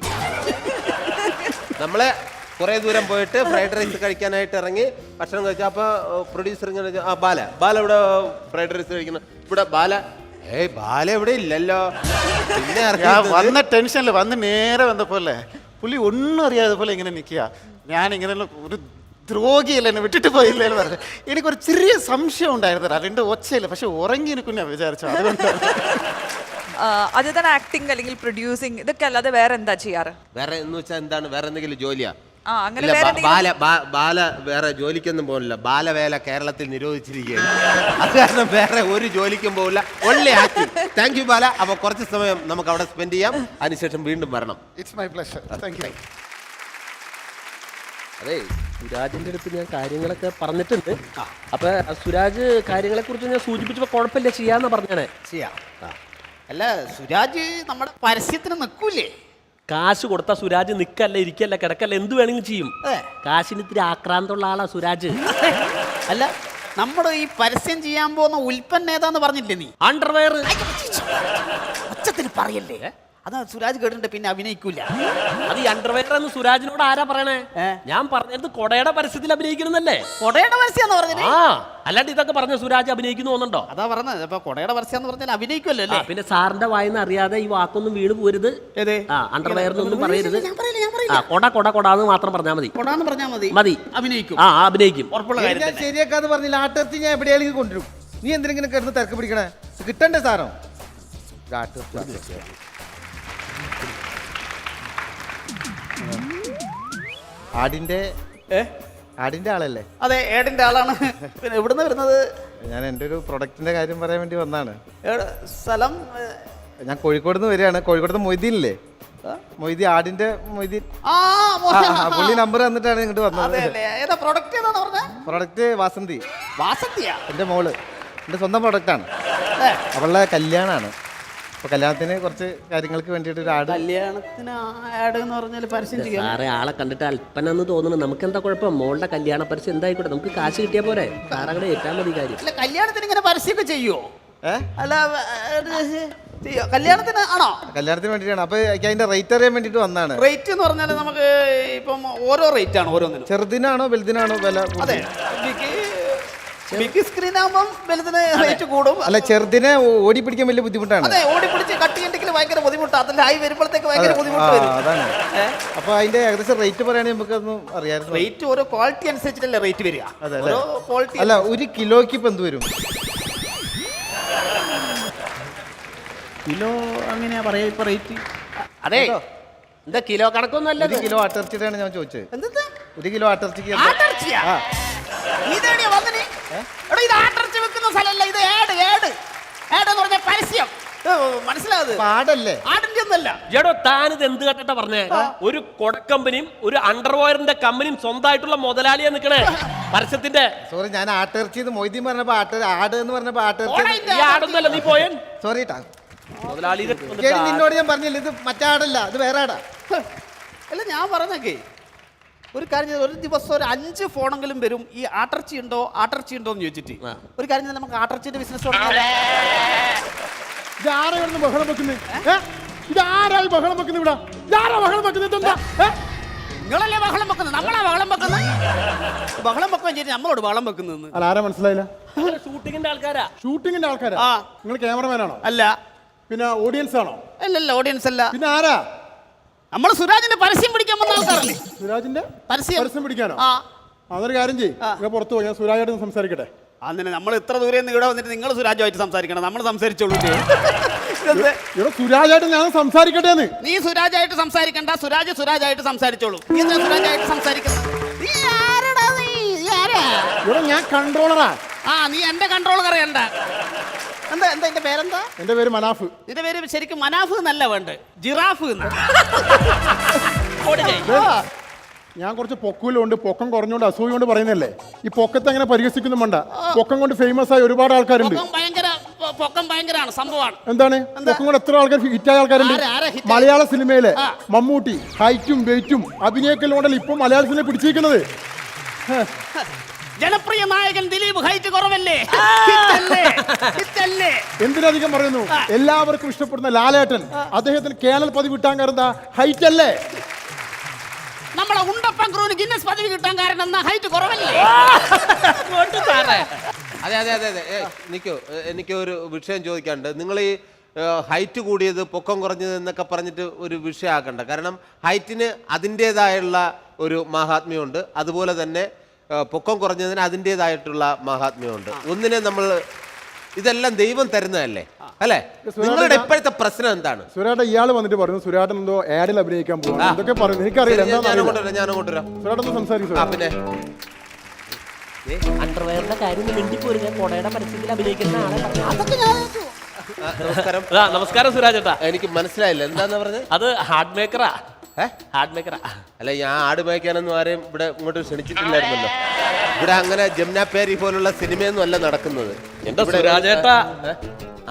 നമ്മളെ കുറെ ദൂരം പോയിട്ട് ഫ്രൈഡ് റൈസ് കഴിക്കാനായിട്ട് ഇറങ്ങി ഭക്ഷണം കഴിച്ചു. അപ്പൊ പ്രൊഡ്യൂസർ ഇങ്ങനെ ബാല ഇവിടെ ഫ്രൈഡ് റൈസ് കഴിക്കുന്നു. ഇവിടെ ബാല എവിടെ ഇല്ലല്ലോ. പിന്നെ വന്ന ടെൻഷനിൽ വന്ന് നേരെ വന്നപ്പോലെ പുള്ളി ഒന്നും അറിയാതെ പോലെ ഇങ്ങനെ നിൽക്കുക. ഞാനിങ്ങനെ ഒരു ദ്രോഹിയല്ല, എന്നെ വിട്ടിട്ട് പോയില്ല എന്ന് പറഞ്ഞു. എനിക്കൊരു ചെറിയ സംശയം ഉണ്ടായിരുന്നു. അതിൻ്റെ ഒച്ചയില്ല. പക്ഷെ ഉറങ്ങി എനിക്കും ഞാൻ വിചാരിച്ചു. അതുകൊണ്ടാണ്. അതേ ആക്ടിങ് അല്ലെങ്കിൽ പ്രൊഡ്യൂസിങ് ഇതൊക്കെ അല്ലാതെ വേറെ എന്താ ചെയ്യാറ്? വേറെ എന്ന് വെച്ചാൽ എന്താണ്? വേറെ എന്തെങ്കിലും ജോലിയാ? ബാല വേറെ ജോലിക്കൊന്നും പോകില്ല. ബാലവേല കേരളത്തിൽ നിരോധിച്ചിരിക്കുകയാണ്. അത് കാരണം വേറെ ഒരു ജോലിക്കും പോകില്ല. Only acting. താങ്ക് യു ബാല. അപ്പൊ കുറച്ച് സമയം നമുക്ക് അവിടെ സ്പെൻഡ് ചെയ്യാം. അതിനുശേഷം വീണ്ടും വരണം. It's my pleasure. Thank you. അതെ, സുരാജിന്റെ അടുത്ത് ഞാൻ കാര്യങ്ങളൊക്കെ പറഞ്ഞിട്ടുണ്ട്. അപ്പൊ സുരാജ് കാര്യങ്ങളെ കുറിച്ച് ഞാൻ സൂചിപ്പിച്ചപ്പോ കുഴപ്പമില്ല, ചെയ്യാന്ന് പറഞ്ഞാണ്. ചെയ്യാം. അല്ല, സുരാജ് നമ്മുടെ പരസ്യത്തിന് നിൽക്കൂലേ? കാശ് കൊടുത്ത സുരാജ് നിക്കല്ല, ഇരിക്കല്ല, കിടക്കല്ല, എന്ത് വേണമെങ്കിലും ചെയ്യും. കാശിന് ഇത്തിരി ആക്രാന്തമുള്ള ആളാ സുരാജ്. അല്ല, നമ്മുടെ ഈ പരസ്യം ചെയ്യാൻ പോകുന്ന ഉൽപ്പന്നം ഏതാന്ന് പറഞ്ഞില്ലേ നീ? അണ്ടർവെയർ. ഒച്ചത്തിന് പറയല്ലേ. അതാ സുരാജ് കേട്ടിട്ട് പിന്നെ അഭിനയിക്കൂല. അത് ഈ അണ്ടർവെയർ എന്ന് സുരാജിനോട് ആരാ പറയണേ? ഞാൻ പറഞ്ഞത് കൊടയുടെ പരസ്യത്തിൽ അഭിനയിക്കണമെന്നല്ലേ? കൊടയുടെ പരസ്യം പറഞ്ഞത്? ആ, അല്ലാണ്ട് ഇതൊക്കെ പറഞ്ഞ സുരാജ് അഭിനയിക്കുന്നു തോന്നുന്നുണ്ടോ? അതാ പറഞ്ഞത്. അപ്പൊ കൊടയുടെ പരസ്യം എന്ന് പറഞ്ഞാൽ അഭിനയിക്കുമല്ലോ അല്ലേ? പിന്നെ സാറിന്റെ വായിന്ന് അറിയാതെ ഈ വാക്കൊന്നും വീണ് പോരുത്. അണ്ടർവെയർ എന്നൊന്നും പറയരുത്. കൊട കൊട കൊട എന്ന് മാത്രം പറഞ്ഞാൽ മതി. കൊടാന്ന് പറഞ്ഞാൽ മതി. മതി. അഭിനയിക്കും. അഭിനയിക്കും. ഉറപ്പുള്ള കാര്യം ഞാൻ ശരിയാക്കാന്ന് പറഞ്ഞില്ല. ആട്ടിറച്ചി ഞാൻ എവിടെയാണെങ്കിൽ കൊണ്ടുവരും. നീ എന്തിനെങ്കിലും കിടന്ന് തിരക്ക് പിടിക്കണേ? കിട്ടണ്ടേ സാധനം? ആടിന്റെ ആളല്ലേ? അതെ, ഏടിന്റെ ആളാണ്. പിന്നെ എവിടുന്ന് വരുന്നത്? ഞാൻ എൻ്റെ ഒരു പ്രൊഡക്റ്റിന്റെ കാര്യം പറയാൻ വേണ്ടി വന്നാണ്. സ്ഥലം? ഞാൻ കോഴിക്കോട് നിന്ന് വരികയാണ്. കോഴിക്കോട് മൊയ്തീനില്ലേ? മൊയ്തീൻ, ആടിന്റെ മൊയ്തീൻ. പുള്ളി നമ്പർ തന്നിട്ടാണ് ഇങ്ങോട്ട് വന്നത്. പ്രൊഡക്റ്റ് വാസന്തി. വാസന്തിയാ? എൻ്റെ മോള്, എൻ്റെ സ്വന്തം പ്രൊഡക്റ്റാണ്. അവളുടെ കല്യാണമാണ്. അപ്പൊ കല്യാണത്തിന് കുറച്ച് കാര്യങ്ങൾക്ക് വേണ്ടിയിട്ട് ഒരു ആട്. കല്യാണത്തിന് ആഡ് എന്ന് പറഞ്ഞാൽ പരസ്യം ചെയ്യാം. സാറേ, ആളെ കണ്ടിട്ട് അല്പനെന്ന് തോന്നുന്നു. നമുക്ക് എന്താ കുഴപ്പം? മോളുടെ കല്യാണ പരസ്യം എന്തായിക്കോട്ടെ, നമുക്ക് കാശ് കിട്ടിയാ പോരെ. സാറങ്ങനെ ഏറ്റാൻ മതി കാര്യം. അല്ല, കല്യാണത്തിന് ഇങ്ങനെ പരസ്യമൊക്കെ ചെയ്യുമോ? അല്ല, കല്യാണത്തിന് ആണോ? കല്യാണത്തിന് വേണ്ടിയിട്ടാണ്. അപ്പൊ അതിന്റെ റേറ്റ് അറിയാൻ വേണ്ടിട്ട് വന്നാണ്. റേറ്റ് എന്ന് പറഞ്ഞാൽ നമുക്ക് ഇപ്പം ഓരോ റേറ്റ് ആണ് ഓരോന്നിനും. ചെറുതിനാണോ വലുതിനാണോ വില? അതെ, ബിഗ് സ്ക്രീൻ ആകുമ്പോൾ വലുതിന് റേറ്റ് കൂടും. അല്ല, ചെറുതിനെ ഓടി പിടിക്കാൻ വലിയ ബുദ്ധിമുട്ടാണ്. അതെ, ഓടി പിടിച്ച് കട്ട് ചെയ്യണ്ടെങ്കിൽ ഭയങ്കര ബുദ്ധിമുട്ടാണ്. അതിൽ ഹൈ വരുമ്പോഴത്തേക്ക് ഭയങ്കര ബുദ്ധിമുട്ട് വരും. അതാണ്. അപ്പൊ അതിന്റെ ഏകദേശം റേറ്റ് പറയുകയാണെങ്കിൽ നമുക്കൊന്നും അറിയാമായിരുന്നു. റേറ്റ് ഓരോ ക്വാളിറ്റി അനുസരിച്ചിട്ടല്ലേ റേറ്റ് വരിക. ഓരോ ക്വാളിറ്റി. അല്ല, ഒരു കിലോയ്ക്ക് ഇപ്പൊ എന്ത് വരും? കിലോ അങ്ങനെയാ പറയാ ഇപ്പൊ റേറ്റ്. അതെ, എന്താ കിലോ കണക്കൊന്നും അല്ല. 1 കിലോ ആട്ടിറച്ചിട്ടാണ് ഞാൻ ചോദിച്ചത്. എന്താ 1 കിലോ ആട്ടിറച്ചിക്ക് വെക്കുന്ന എന്ന് പറഞ്ഞ പരസ്യം മനസ്സിലായത്? ആടല്ലേ? ആടിന്റെ ഒന്നല്ല. ജഡോ, താനിത് എന്ത് കേട്ടിട്ടാ പറഞ്ഞേ? ഒരു കൊടക്കമ്പനിയും ഒരു അണ്ടർവെയറിന്റെ കമ്പനിയും സ്വന്തമായിട്ടുള്ള മുതലാളിയാ നിക്കണേ പരസ്യത്തിന്റെ. സോറി, ഞാൻ ആട്ടിറച്ചി മൊയ്തീൻ പറഞ്ഞപ്പോ ആട് എന്ന് പറഞ്ഞപ്പോ ആട്ടിറച്ചി. ഈ ആടൊന്നല്ല, നീ പോയൻ. സോറി ട്ടാ, മുതലാളി നിന്നോട് ഞാൻ പറഞ്ഞില്ല, ഇത് മറ്റാടല്ല, ഇത് വേറെ ആടാ. അല്ല, ഞാൻ പറഞ്ഞേക്കേ ഒരു കാര്യം ചെയ്ത്, ഒരു ദിവസം ഒരു 5 ഫോണെങ്കിലും വരും ഈ ആട്ടർച്ചി ഉണ്ടോ എന്ന് ചോദിച്ചിട്ട്. ഒരു കാര്യം ചെയ്ത് നമുക്ക് ആട്ടർച്ചിന്റെ ബിസിനസ് തുടങ്ങാം. ഇതാരായിരുന്നു ബഹളം വെക്കുന്നത്? ഇതാരായി ബഹളം വെക്കുന്നത്? ഇവിടെ ഇതാരാ ബഹളം വെക്കുന്നത്? എന്താ നിങ്ങളല്ലേ ബഹളം വെക്കുന്നത്? നമ്മളാ ബഹളം വെക്കുന്നത്. ബഹളം വെക്കാൻ ചെയ്തിട്ട് നമ്മളോട് ബഹളം വെക്കുന്നത്. അല്ല, ആരാ മനസ്സിലായില്ല? ഷൂട്ടിങ്ങിന്റെ ആൾക്കാരാ. ഷൂട്ടിങ്ങിന്റെ ആൾക്കാരാ? നിങ്ങൾ ക്യാമറമാനാണോ? അല്ല. പിന്നെ ഓഡിയൻസ് ആണോ? അല്ലല്ല, ഓഡിയൻസ് അല്ല. പിന്നെ ആരാ? നമ്മൾ സുരാജിന്റെ പരസ്യം പിടിക്കാൻ വന്ന ആൾക്കാരല്ലേ. സുരാജിന്റെ പരസ്യം പിടിക്കാനോ? അതൊരു കാര്യം ചെയ്യും, നിങ്ങൾ പുറത്തു പോയി, ഞാൻ സുരാജായിട്ട് സംസാരിക്കട്ടെ. അങ്ങനെ നമ്മൾ ഇത്ര ദൂരെ നിന്ന് ഇവിടെ വന്നിട്ട് നിങ്ങൾ സുരാജുമായിട്ട് സംസാരിക്കണം. നമ്മൾ സംസാരിച്ചോളൂ. ഇവിടെ സുരാജായിട്ട് ഞാൻ സംസാരിക്കട്ടെ. നീ സുരാജായിട്ട് സംസാരിക്കണ്ട, സുരാജായിട്ട് സംസാരിച്ചോളൂ. നീ എന്താ സുരാജായിട്ട് സംസാരിക്കുന്നത്? നീ ആരടാ? നീ ആരാ? ഇവിടെ ഞാൻ കൺട്രോളറാ. നീ എന്റെ കൺട്രോൾ അറിയണ്ട. എന്താ എന്റെ പേരെന്താ? എന്റെ പേര് മനാഫ്. നിന്റെ പേര് ശരിക്കും മനാഫ് എന്നല്ല വേണ്ട, ജിറാഫ്. ഞാൻ കുറച്ച് പൊക്കൂലുണ്ട്, പൊക്കം കുറഞ്ഞുകൊണ്ട് അസൂയ കൊണ്ട് പറയുന്നല്ലേ. ഈ പൊക്കത്തെ അങ്ങനെ പരിഹസിക്കുന്നു വേണ്ട. പൊക്കം കൊണ്ട് ഫേമസ് ആയ ഒരുപാട് ആൾക്കാരുണ്ട്. പൊക്കം ഭയങ്കരമാണ് സംഭവമാണ്. എന്താണ് പൊക്കം കൊണ്ട് എത്ര ആൾക്കാർ ഹിറ്റായ ആൾക്കാരുണ്ട് മലയാള സിനിമയിലെ? മമ്മൂട്ടി ഹൈറ്റും വെയിറ്റും അഭിനയിക്കലോണ്ടല്ലോ ഇപ്പൊ മലയാള സിനിമ പിടിച്ചിരിക്കുന്നത്. ജനപ്രിയ നായകൻ ദിലീപ് ഹൈറ്റ് കുറവല്ലേ? എന്തിനധികം പറയുന്നു? എല്ലാവർക്കും ഇഷ്ടപ്പെടുന്ന ലാലേട്ടൻ, അദ്ദേഹത്തിന് കേരള പദവി കിട്ടാൻ കാരണം ഹൈറ്റ് അല്ലേ? നമ്മളെ ഉണ്ടപ്പൻ ക്രൂന് ഗിന്നസ് പദവി കിട്ടാൻ കാരണം ഹൈറ്റ് കുറവല്ലേ? അതെ അതെ അതെ അതെ എനിക്ക് ഒരു വിഷയം ചോദിക്കാനുണ്ട്. നിങ്ങൾ ഈ ഹൈറ്റ് കൂടിയത് പൊക്കം കുറഞ്ഞത് എന്നൊക്കെ പറഞ്ഞിട്ട് ഒരു വിഷയമാക്കണ്ട. കാരണം ഹൈറ്റിന് അതിൻ്റെതായുള്ള ഒരു മഹാത്മ്യമുണ്ട്, അതുപോലെ തന്നെ പൊക്കം കുറഞ്ഞതിന് അതിൻ്റെതായിട്ടുള്ള മഹാത്മ്യമുണ്ട്. ഒന്നിനെ നമ്മൾ ഇതെല്ലാം ദൈവം തരുന്നതല്ലേ അല്ലേ? നിങ്ങളുടെ ഇപ്പോഴത്തെ പ്രശ്നം എന്താണ്? സുരാട്ട ഇയാൾ വന്നിട്ട് പറഞ്ഞു സുരാട്ടൻ എന്തോ ആഡിൽ അഭിനയിക്കാൻ പോകും എന്തൊക്കെ പറഞ്ഞു. എനിക്കറിയില്ല. സുരാട്ടൊന്ന് സംസാരിക്കും. പിന്നെ അണ്ടർവെയറിന്റെ കാര്യം മിണ്ടി പോരുക. കൊടയുടെ പരസ്യത്തിൽ അഭിനയിക്കുന്ന ആളെ നമസ്കാരം. നമസ്കാരം സുരാജേട്ടാ. എനിക്ക് മനസ്സിലായില്ല, എന്താന്ന് പറഞ്ഞത്? അത് ഹാർഡ് മേക്കറാ. ഹാർഡ് മേക്കറാ. അല്ല, ഞാൻ ആട് മേയ്ക്കാനൊന്നും ആരെയും ഇവിടെ ഇങ്ങോട്ട് ക്ഷണിച്ചിട്ടില്ലായിരുന്നല്ലോ. ഇവിടെ അങ്ങനെ ജമുന പേരി പോലുള്ള സിനിമയൊന്നും അല്ല നടക്കുന്നത്. എന്താ സുരാജേട്ടാ,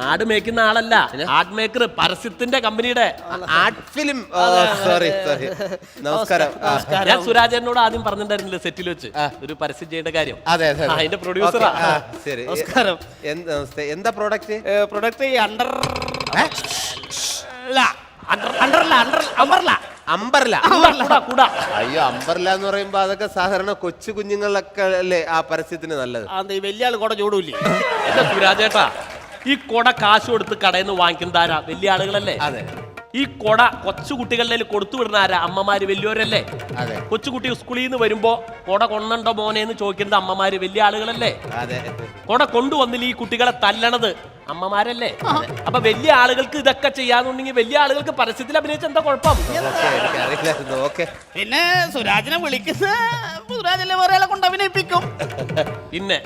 ആട് മേക്കുന്ന ആളല്ല, ആർട്ട് മേക്കർ, പരസ്യത്തിന്റെ കമ്പനിയുടെ ആർട്ട് ഫിലിം. Sorry sorry. നമസ്കാരം. ഞാൻ സുരാജേട്ടനോട് ആദ്യം പറഞ്ഞിട്ടുണ്ടായിരുന്നില്ല സെറ്റിൽ വെച്ച് ഒരു പരസ്യം ചെയ്യേണ്ട കാര്യം. അതെ അതെ, അതിന്റെ പ്രൊഡ്യൂസറാ. ശരി, നമസ്കാരം. എന്താ പ്രൊഡക്റ്റ്? പ്രൊഡക്റ്റ് അമ്പർല. കുട. അയ്യോ, അമ്പർല എന്ന് പറയുമ്പോ അതൊക്കെ സാധാരണ കൊച്ചു കുഞ്ഞുങ്ങളൊക്കെ അല്ലേ ആ പരസ്യത്തിന് നല്ലത്. ഈ വലിയ ആള് കൂടെ ചൂടൂല്ലേ? എന്റെ സുരാജേട്ടാ, ഈ കൊട കാശ് കൊടുത്ത് കടയിൽ നിന്ന് വാങ്ങിക്കുന്ന ആരാ? വലിയ ആളുകളല്ലേ. അതെ. ഈ കൊട കൊച്ചു കുട്ടികളുടെ കൊടുത്തു വിടുന്ന ആരാ? അമ്മമാര്, വലിയവരല്ലേ. അതെ. കൊച്ചുകുട്ടി സ്കൂളിൽ നിന്ന് വരുമ്പോ കൊട കൊണ്ടുണ്ടോ മോനെ എന്ന് ചോദിക്കുന്നത് അമ്മമാര്, വലിയ ആളുകളല്ലേ. അതെ. കൊട കൊണ്ടുവന്നില്ല ഈ കുട്ടികളെ തല്ലണത് അമ്മമാരല്ലേ. അപ്പൊ വലിയ ആളുകൾക്ക് ഇതൊക്കെ ചെയ്യാന്നുണ്ടെങ്കിൽ വലിയ ആളുകൾക്ക് പരസ്യത്തിൽ അഭിനയിച്ച എന്താ കുഴപ്പം? എനിക്കറിയില്ലായിരുന്നു. ഓക്കെ. പിന്നെ സുരാജിനെ വിളിക്കുന്ന സുരാജിനെ വേറെ ആളെ കൊണ്ട് അഭിനയിപ്പിക്കും. പിന്നെ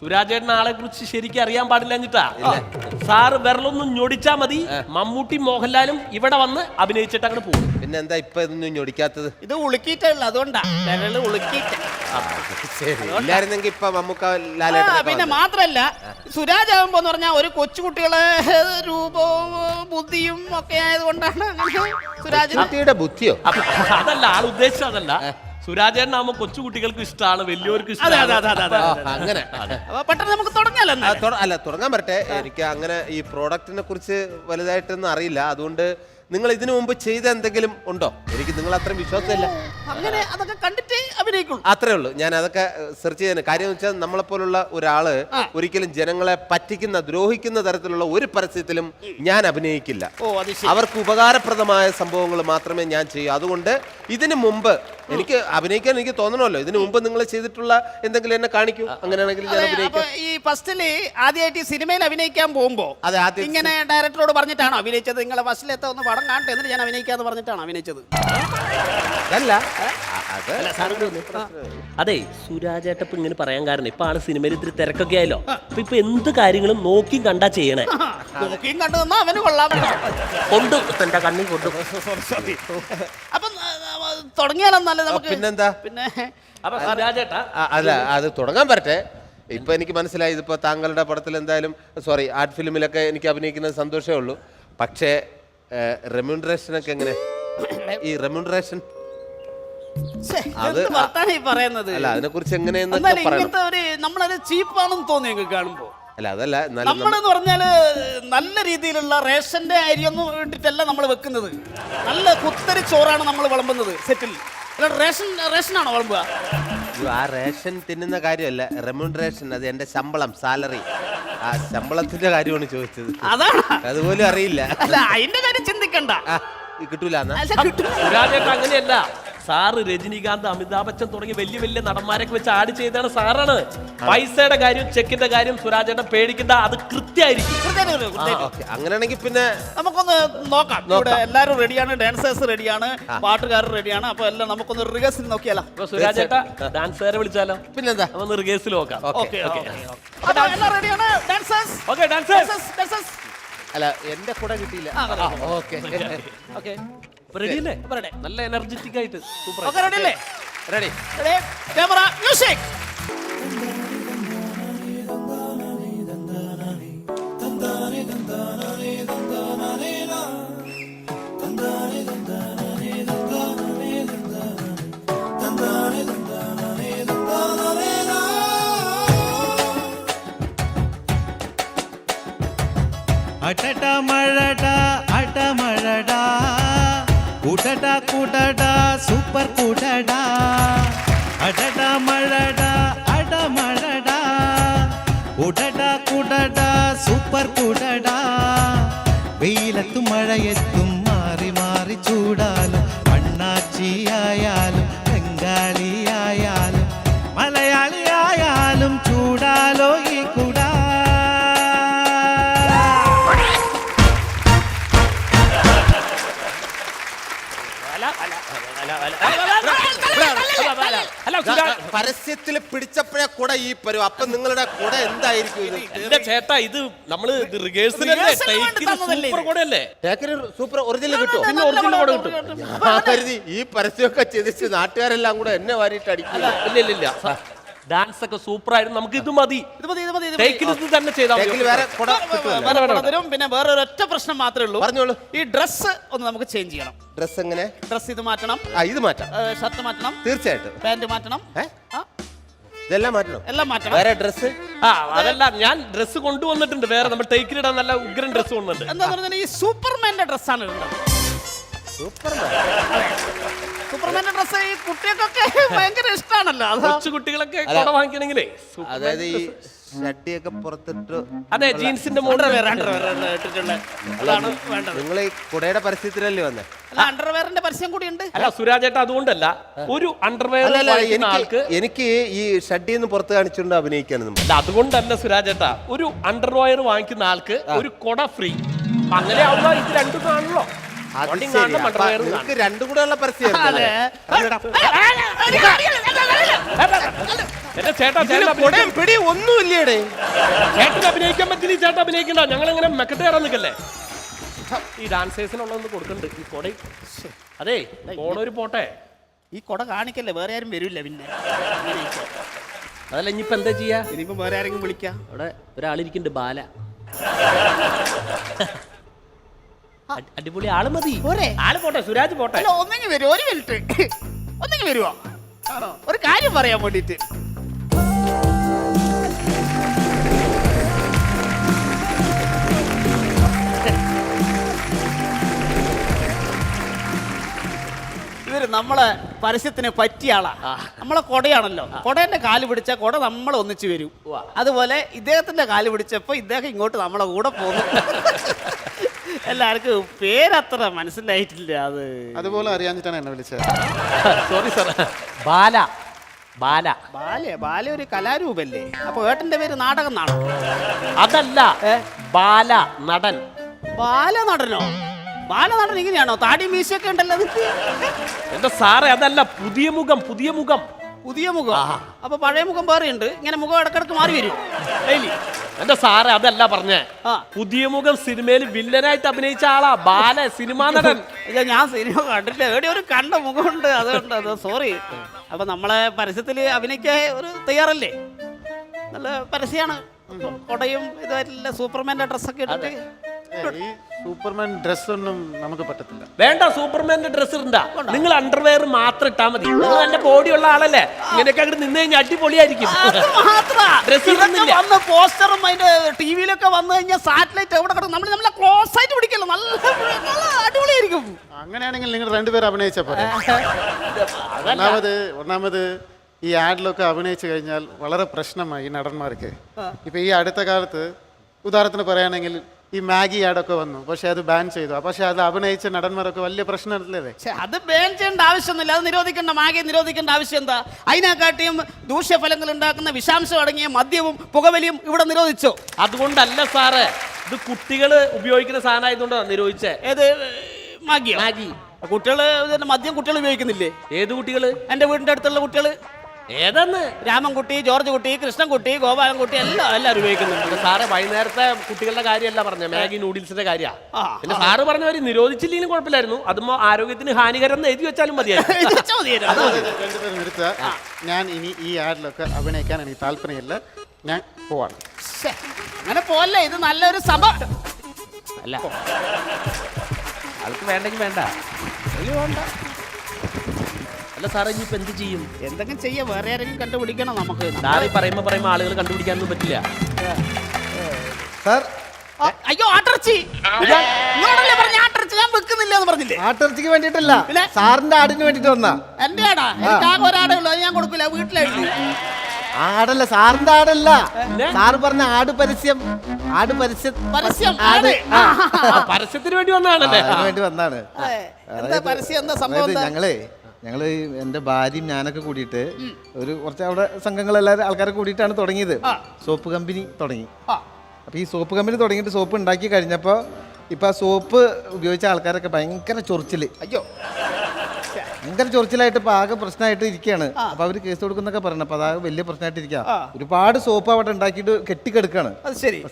സുരാജേട്ടൻ ആളെ കുറിച്ച് ശരിക്കും അറിയാൻ പാടില്ല. സാറ് വിരലൊന്നും ഞൊടിച്ചാ മതി, മമ്മൂട്ടി മോഹൻലാലും ഇവിടെ വന്ന് അഭിനയിച്ചിട്ട് അങ്ങോട്ട് പോകും. പിന്നെ എന്താ ഇപ്പൊ ഇതൊന്നും ഞൊടിക്കാത്തത്? ഇത് ഉളുക്കിയിട്ടുള്ള അതുകൊണ്ടാ വിരല് ഉളുക്കിയിട്ട്. ശരി, ഇല്ലായിരുന്നെങ്കി ഇപ്പൊ മമ്മൂക്ക പിന്നെ മാത്രല്ല സുരാജ് ആകുമ്പോന്ന് പറഞ്ഞാൽ ഒരു കൊച്ചുകുട്ടികളെ രൂപവും ബുദ്ധിയും ഒക്കെ ആയതുകൊണ്ടാണ് അങ്ങനെ സുരാജിന് കുട്ടിയുടെ ബുദ്ധിയോ? അതല്ല, ആൾ ഉദ്ദേശിച്ചത് അതല്ല. സുരാജേട്ടനാകുമ്പോ കൊച്ചുകുട്ടികൾക്ക് ഇഷ്ടമാണ്, വലിയവർക്ക് അങ്ങനെ. പെട്ടെന്ന് നമുക്ക് തുടങ്ങിയാലോ? അല്ല, തുടങ്ങാൻ പറ്റേ. എനിക്ക് അങ്ങനെ ഈ പ്രോഡക്റ്റിനെ കുറിച്ച് വലുതായിട്ടൊന്നും അറിയില്ല. അതുകൊണ്ട് നിങ്ങൾ ഇതിനു മുമ്പ് ചെയ്ത എന്തെങ്കിലും ഉണ്ടോ? എനിക്ക് നിങ്ങൾ അത്രയും വിശ്വാസമില്ല. അങ്ങനെ അതൊക്കെ കണ്ടിട്ട് അഭിനയിക്കുള്ളൂ. അത്രേ ഉള്ളൂ. ഞാൻ അതൊക്കെ സെർച്ച് ചെയ്യാൻ കാര്യം എന്ന് വെച്ചാൽ നമ്മളെപ്പോലുള്ള ഒരാള് ഒരിക്കലും ജനങ്ങളെ പറ്റിക്കുന്ന, ദ്രോഹിക്കുന്ന തരത്തിലുള്ള ഒരു പരസ്യത്തിലും ഞാൻ അഭിനയിക്കില്ല. അവർക്ക് ഉപകാരപ്രദമായ സംഭവങ്ങൾ മാത്രമേ ഞാൻ ചെയ്യൂ. അതുകൊണ്ട് ഇതിനു മുമ്പ് എനിക്ക് അഭിനയിക്കാൻ എനിക്ക് തോന്നണമല്ലോ. ഇതിനു മുമ്പ് നിങ്ങൾ ചെയ്തിട്ടുള്ള എന്തെങ്കിലും എന്നെ കാണിക്കൂ. അങ്ങനെയാണെങ്കിൽ ഞാൻ അഭിനയിക്കാം. ഈ ഫസ്റ്റില് ആദ്യമായിട്ട് സിനിമയിൽ അഭിനയിക്കാൻ പോകുമ്പോ അതെ, ആദ്യം ഇങ്ങനെ ഡയറക്ടറോട് പറഞ്ഞിട്ടാണോ അഭിനയിച്ചത്? നിങ്ങളെ ഫസ്റ്റിലെത്ത ഒന്ന് പടം കാണട്ടെ എന്നിട്ട് ഞാൻ അഭിനയിക്കാന്ന് പറഞ്ഞിട്ടാണോ അഭിനയിച്ചത്? അല്ല, അതെ, സുരാജേട്ടപ്പ് ഇങ്ങനെ പറയാൻ കാരണം ഇപ്പൊ ആള് സിനിമയിൽ ഇത്തിരി തിരക്കൊക്കെ ആയല്ലോ. ഇപ്പൊ എന്ത് കാര്യങ്ങളും നോക്കിയും കണ്ടാ ചെയ്യണേ. നോക്കിയും കണ്ടു തന്നാ അവന് കൊള്ളാം. കൊണ്ടു എന്റെ കണ്ണി കൊണ്ടു. അപ്പൊ തുടങ്ങിയാലോ നല്ലത് നമുക്ക്? പിന്നെന്താ? പിന്നെ അപ്പൊ സുരാജേട്ടാ, അല്ല, അത് തുടങ്ങാൻ പറ്റേ. ഇപ്പൊ എനിക്ക് മനസ്സിലായി, ഇതിപ്പോ താങ്കളുടെ പടത്തിൽ എന്തായാലും ആർട്ട് ഫിലിമിലൊക്കെ എനിക്ക് അഭിനയിക്കുന്നത് സന്തോഷമേ ഉള്ളൂ. പക്ഷേ റെമ്യൂണറേഷൻ ഒക്കെ എങ്ങനെ? ഈ റെമ്യൂണറേഷൻ പറയുന്നത് അല്ല, അതിനെ കുറിച്ച് എങ്ങനെയെന്നൊക്കെ നമ്മളത് ചീപ്പാണെന്ന് തോന്നി നിങ്ങൾക്ക് കാണുമ്പോ? അല്ല, അതല്ല, നമ്മളെന്ന് പറഞ്ഞാല് നല്ല രീതിയിലുള്ള റേഷന്റെ അരിയൊന്നും ഇട്ടിട്ടല്ല നമ്മൾ വെക്കുന്നത്. നല്ല കുത്തരി ചോറാണ് നമ്മൾ വിളമ്പുന്നത് സെറ്റിൽ. റേഷനാണോ വിളമ്പുക? ആ റേഷൻ തിന്നുന്ന കാര്യമല്ല, റെമ്യൂണറേഷൻ. അത് എന്റെ ശമ്പളം, സാലറി. ആ ശമ്പളത്തിന്റെ കാര്യമാണ് ചോദിച്ചത്. അതാണ്. അതുപോലും അറിയില്ല. അല്ല, അതിന്റെ കാര്യം ചിന്തിക്കണ്ട. കിട്ടൂല. സുരാജേട്ട അങ്ങനെയല്ല. സാറ് രജനീകാന്ത്, അമിതാഭ് ബച്ചൻ തുടങ്ങി വലിയ വലിയ നടന്മാരൊക്കെ വെച്ച് ആഡ് ചെയ്താണ് സാറാണ്. പൈസയുടെ കാര്യം, ചെക്കിന്റെ കാര്യം സുരാജേട്ടൻ പേടിക്കണ്ട, അത് കൃത്യമായിരിക്കും. അങ്ങനെയാണെങ്കിൽ പിന്നെ നമുക്കൊന്ന് നോക്കാം. ഇവിടെ എല്ലാവരും റെഡിയാണ്, ഡാൻസേഴ്സ് റെഡിയാണ്, പാട്ടുകാർ റെഡിയാണ്. അപ്പൊ എല്ലാം നമുക്കൊന്ന് റിഹേഴ്സൽ നോക്കിയാലോ? സുരാജേട്ട ഡാൻസുകാരെ വിളിച്ചാലോ? പിന്നെന്താ, ഒന്ന് റിഹേഴ്സൽ നോക്കാം. അല്ല, എന്റെ കൂടെ കിട്ടിയില്ല. ഓക്കെ, റെഡി അല്ലേ? നല്ല എനർജറ്റിക് ആയിട്ട് സൂപ്പർ. റെഡി. Camera, music. അടടാ മഴടാ അടമഴടാ കുടടാ കുടടാ സൂപ്പർ കുടടാ അടടാ മഴടാ അടമഴടാ കുടടാ കുടടാ സൂപ്പർ കുടടാ വെയിലത്തും മഴയത്തും മാറി മാറി ചൂടാലും മണ്ണാച്ചിയായാലും ബംഗാളിയായാലും മലയാളിയായാലും ചൂടാലോ ഈ കുടാ. പരസ്യത്തിൽ പിടിച്ചപ്പോഴേ കുട ഈ പരും. അപ്പൊ നിങ്ങളുടെ കുട എന്തായിരിക്കും ഇത്? എന്റെ ചേട്ടാ, ഇത് നമ്മള് റിഹേഴ്സൽ സൂപ്പർ ഒറിജിനൽ കിട്ടും. പിന്നെ ഒറിജിനൽ കൂടെ കിട്ടും. കരുതി ഈ പരസ്യമൊക്കെ ചെയ്തിട്ട് നാട്ടുകാരെല്ലാം കൂടെ എന്നെ വാരിയിട്ട് അടിക്കില്ല. ഇല്ല, ഡാൻസ് ഒക്കെ സൂപ്പർ ആയിരുന്നു. നമുക്ക് ഇത് മതി. തന്നെ ചെയ്താൽ വേറെ കുട തരും. പിന്നെ വേറെ ഒരൊറ്റ പ്രശ്നം മാത്രമേ ഉള്ളൂ. പറഞ്ഞോളൂ. ഈ ഡ്രസ്സ് ഒന്ന് നമുക്ക് ചേഞ്ച് ചെയ്യണം. ഡ്രസ് എങ്ങനെ? ഡ്രസ് ഇത് മാറ്റണം. ഇത് മാറ്റാം. ഷർട്ട് മാറ്റണം. തീർച്ചയായിട്ടും. പാന്റ് മാറ്റണം. ഇതെല്ലാം മാറ്റണം. എല്ലാം മാറ്റണം. വേറെ ഡ്രസ്? അതല്ല, ഞാൻ ഡ്രസ് കൊണ്ടുവന്നിട്ടുണ്ട്. വേറെ നമ്മൾ ടേക്കിലിടാൻ നല്ല ഉഗ്രൻ ഡ്രസ് കൊണ്ടുവന്നിട്ടുണ്ട്. എന്താ പറഞ്ഞാൽ ഈ സൂപ്പർമാന്റെ ഡ്രസ്സാണ് ഇടുന്നത്. സൂപ്പർമാന്റെ ഡ്രസ് ഈ കുട്ടികൾക്കൊക്കെ ഭയങ്കര ഇഷ്ടമാണല്ലോ അത് കൊച്ചു കുട്ടികളൊക്കെ കൊട വാങ്ങിക്കണെങ്കിലേ അതായത് ഈ ഷട്ടിയൊക്കെ പുറത്തിട്ട് അതെ ജീൻസിന്റെ മുകളിൽ ഇട്ടിട്ടുള്ള അതാണ് വേണ്ടത്. നിങ്ങൾ ഈ കുടയുടെ പരസ്യത്തിലല്ലേ വന്നേ? അല്ല അണ്ടർവെയറിന്റെ പരസ്യം കൂടി ഉണ്ട്. അല്ല സുരാജേട്ട അതുകൊണ്ടല്ല ഒരു അണ്ടർവെയർ അല്ലല്ല, ആൾക്ക് എനിക്ക് ഈ ഷട്ടിയിൽ നിന്ന് പുറത്ത് കാണിച്ചുകൊണ്ട് അഭിനയിക്കാനും അല്ല അതുകൊണ്ടല്ല സുരാജേട്ട ഒരു അണ്ടർവെയർ വാങ്ങിക്കുന്ന ആൾക്ക് ഒരു കൊട ഫ്രീ. അങ്ങനെ ആവുമ്പോ ഇത് രണ്ടും കാണുള്ളൂ. നിങ്ങൾക്ക് രണ്ടും കൂടെ ഉള്ള പരസ്യമായിരുന്നു. എന്റെ ചേട്ടാ പിടി ഒന്നുമില്ലേടേ. ചേട്ടൻ അഭിനയിക്കാൻ പറ്റില്ല, ചേട്ടൻ അഭിനയിക്കണ്ട. ഞങ്ങൾ ഇങ്ങനെ മെക്കട്ട് കയറാൻ നിൽക്കല്ലേ. ഈ ഡാൻസേഴ്സിനുള്ളതൊന്ന് കൊടുക്കണ്ട് ഈ കൊട. അതെ പോണൊരു പോട്ടെ. ഈ കൊട കാണിക്കല്ലേ, വേറെ ആരും വരില്ല. പിന്നെ അതല്ല ഇനിയിപ്പോ എന്താ ചെയ്യാ? ഇനിയിപ്പോ വേറെ ആരെങ്കിലും വിളിക്കാം. അവിടെ ഒരാളിരിക്കുന്നുണ്ട്, ബാല. അടിപൊളി ആള് മതി. ആള് പോട്ടെ, സുരാജ് പോട്ടെ. അല്ല ഒന്നെങ്കിൽ വരുമോ, ഒരു മിനിറ്റ് ഒന്നെങ്കിൽ വരുമോ? ആണോ, ഒരു കാര്യം പറയാൻ വേണ്ടിട്ട്. ഇവര് നമ്മളെ പരസ്യത്തിന് പറ്റിയ ആളാ. നമ്മളെ കൊടയാണല്ലോ, കൊടേന്റെ കാല് പിടിച്ച കൊട നമ്മളെ ഒന്നിച്ചു വരും. അതുപോലെ ഇദ്ദേഹത്തിന്റെ കാല് പിടിച്ചപ്പോ ഇദ്ദേഹം ഇങ്ങോട്ട് നമ്മളെ കൂടെ പോകുന്നു. എല്ലാവർക്കും പേരത്ര മനസ്സിലായിട്ടില്ല. അതുപോലെ അറിയാഞ്ഞിട്ടാണ് എന്നെ വിളിച്ചത്. Sorry sir. ബാല ബാല ബാല ഒരു കലാരൂപല്ലേ? അപ്പൊ ഏട്ടന്റെ പേര് നാടകം എന്നാണോ? അതല്ല, ബാല നടൻ. ബാല നടനോ? ബാല നടൻ ഇങ്ങനെയാണോ? താടി മീശയൊക്കെ ഉണ്ടല്ലോ. എന്റെ സാറേ അതല്ല, പുതിയ മുഖം, പുതിയ മുഖം. പുതിയ മുഖം. അപ്പൊ പഴയ മുഖം വേറെ ഉണ്ട്. ഇങ്ങനെ മുഖം ഇടക്കിടക്ക് മാറി വരും ഡെയിലി. എന്റെ സാറേ അതല്ല പറഞ്ഞേ. പുതിയ മുഖം സിനിമയിൽ വില്ലനായിട്ട് അഭിനയിച്ച ആളാ ബാല, സിനിമാ നടൻ. ഇല്ല, ഞാൻ സിനിമ കണ്ടില്ല. എവിടെ ഒരു കണ്ട മുഖമുണ്ട്, അതുകൊണ്ട് അത് സോറി. അപ്പൊ നമ്മളെ പരസ്യത്തിൽ അഭിനയിക്കാൻ ഒരു തയ്യാറല്ലേ? നല്ല പരസ്യമാണ്. കൊടയും ഇതായിട്ടില്ല, സൂപ്പർമാന്റെ ഡ്രസ്സൊക്കെ ഇട്ടിട്ട്. ഈ സൂപ്പർമാൻ ഡ്രസ് ഒന്നും നമുക്ക് പറ്റത്തില്ല. വേണ്ട, സൂപ്പർമാന്റെ ഡ്രസ് ഇണ്ടാ. നിങ്ങൾ അണ്ടർവെയർ മാത്രം ഇട്ടാ മതി. നിങ്ങൾ നല്ല ബോഡിയുള്ള ആളല്ലേ, ഇങ്ങനെയൊക്കെ അങ്ങോട്ട് നിന്ന് കഴിഞ്ഞാൽ അടിപൊളിയായിരിക്കും. വന്ന് പോസ്റ്ററും അതിന്റെ ടിവിയിലൊക്കെ വന്നു കഴിഞ്ഞാൽ സാറ്റലൈറ്റ് എവിടെ കിടക്കും, നമ്മൾ നമ്മളെ ക്ലോസ് ആയിട്ട് പിടിക്കല്ലോ, നല്ല അടിപൊളിയായിരിക്കും. അങ്ങനെയാണെങ്കിൽ നിങ്ങൾ രണ്ടുപേരും അഭിനയിച്ചപ്പോ ഒന്നാമത് ഈ ആഡിലൊക്കെ അഭിനയിച്ചു കഴിഞ്ഞാൽ വളരെ പ്രശ്നമായി ഈ നടന്മാർക്ക്. ഇപ്പൊ ഈ അടുത്ത കാലത്ത് ഉദാഹരണത്തിന് പറയുകയാണെങ്കിൽ ഈ മാഗി ആഡൊക്കെ വന്നു, പക്ഷെ അത് ബാൻ ചെയ്തു. പക്ഷെ അത് അഭിനയിച്ച നടന്മാരൊക്കെ വലിയ പ്രശ്നമല്ലേ? അത് ബാൻ ചെയ്യേണ്ട ആവശ്യമൊന്നുമില്ല, അത് നിരോധിക്കേണ്ട. മാഗി നിരോധിക്കേണ്ട ആവശ്യം എന്താ? അതിനെക്കാട്ടിയും ദൂഷ്യഫലങ്ങൾ ഉണ്ടാക്കുന്ന വിഷാംശം അടങ്ങിയ മദ്യവും പുകവലിയും ഇവിടെ നിരോധിച്ചു. അതുകൊണ്ടല്ല സാറേ, ഇത് കുട്ടികൾ ഉപയോഗിക്കുന്ന സാധനമായതുകൊണ്ടാണ് നിരോധിച്ചേ. ഏത് മാഗി? മാഗി കുട്ടികള് മദ്യം കുട്ടികൾ ഉപയോഗിക്കുന്നില്ലേ? ഏത് കുട്ടികള്? എന്റെ വീടിന്റെ അടുത്തുള്ള കുട്ടികള്. ഏതെന്ന്? രാമൻകുട്ടി, ജോർജ് കുട്ടി, കൃഷ്ണൻകുട്ടി, ഗോപാലൻകുട്ടി എല്ലാവരും ഉപയോഗിക്കുന്നുണ്ട്. സാറ് വൈകുന്നേരത്തെ കുട്ടികളുടെ കാര്യമല്ല പറഞ്ഞ, മാഗി നൂഡിൽസിന്റെ കാര്യ. പിന്നെ സാറ് പറഞ്ഞവര് നിരോധിച്ചില്ലെങ്കിലും കുഴപ്പമില്ലായിരുന്നു. അതുമ്പോ ആരോഗ്യത്തിന് ഹാനികരം എന്ന് എഴുതി വെച്ചാലും നിർത്തുക. ഞാൻ ഇനി ഈ ആഡിലൊക്കെ അഭിനയിക്കാൻ എനിക്ക് താല്പര്യമില്ല, ഞാൻ പോവാണ്. അങ്ങനെ പോവല്ലേ, ഇത് നല്ലൊരു സഭ അല്ല. ആൾക്ക് വേണ്ടെങ്കിൽ വേണ്ട. അല്ല സാറേ, ഇനിയിപ്പോ എന്ത് ചെയ്യും? എന്തെങ്കിലും ചെയ്യാം, വേറെ ആരെങ്കിലും കണ്ടുപിടിക്കണം നമുക്ക്. സാറ് പറയുമ്പോ ആളുകൾ കണ്ടുപിടിക്കാനൊന്നും പറ്റില്ല സാർ. അയ്യോ, ആട്ടിറച്ചി പറഞ്ഞ ആട്ടിറച്ചി ഞാൻ വെക്കുന്നില്ല എന്ന് പറഞ്ഞില്ലേ? ആട്ടിറച്ചിക്ക് വേണ്ടിട്ടല്ല, സാറിന്റെ ആടിന് വേണ്ടിട്ട് വന്നാ. എന്റെ ആടാ? എനിക്ക് ആകെ ഒരാടേ ഉള്ളൂ, അത് ഞാൻ കൊടുക്കില്ല. വീട്ടിലെഴുതി ആടല്ല, സാറിന്റെ ആടല്ല. സാറ് പറഞ്ഞ ആട് പരസ്യം. ആട് പരസ്യം പരസ്യത്തിന് വേണ്ടി വന്നതാണല്ലേ? അതിന് വേണ്ടി വന്നാണ്. എന്താ പരസ്യം? എന്താ സംഭവം? ഞങ്ങള് എൻ്റെ ഭാര്യയും ഞാനൊക്കെ കൂടിയിട്ട് ഒരു കുറച്ച് അവിടെ സംഘങ്ങളെല്ലാവരും ആൾക്കാരെ കൂടിയിട്ടാണ് തുടങ്ങിയത്. സോപ്പ് കമ്പനി തുടങ്ങി. അപ്പോൾ ഈ സോപ്പ് കമ്പനി തുടങ്ങിയിട്ട് സോപ്പ് ഉണ്ടാക്കി കഴിഞ്ഞപ്പോൾ ഇപ്പം ആ സോപ്പ് ഉപയോഗിച്ച ആൾക്കാരൊക്കെ ഭയങ്കര ചൊറിച്ചിൽ. അയ്യോ, ഭയങ്കര ചൊറിച്ചിലായിട്ട് ഇപ്പം ആകെ പ്രശ്നമായിട്ട് ഇരിക്കുകയാണ്. അപ്പോൾ അവർ കേസ് കൊടുക്കുന്നൊക്കെ പറയണം. അപ്പോൾ അതാകെ വലിയ പ്രശ്നമായിട്ട് ഇരിക്കുക. ഒരുപാട് സോപ്പ് അവിടെ ഉണ്ടാക്കിയിട്ട് കെട്ടിക്കെടുക്കാണ്.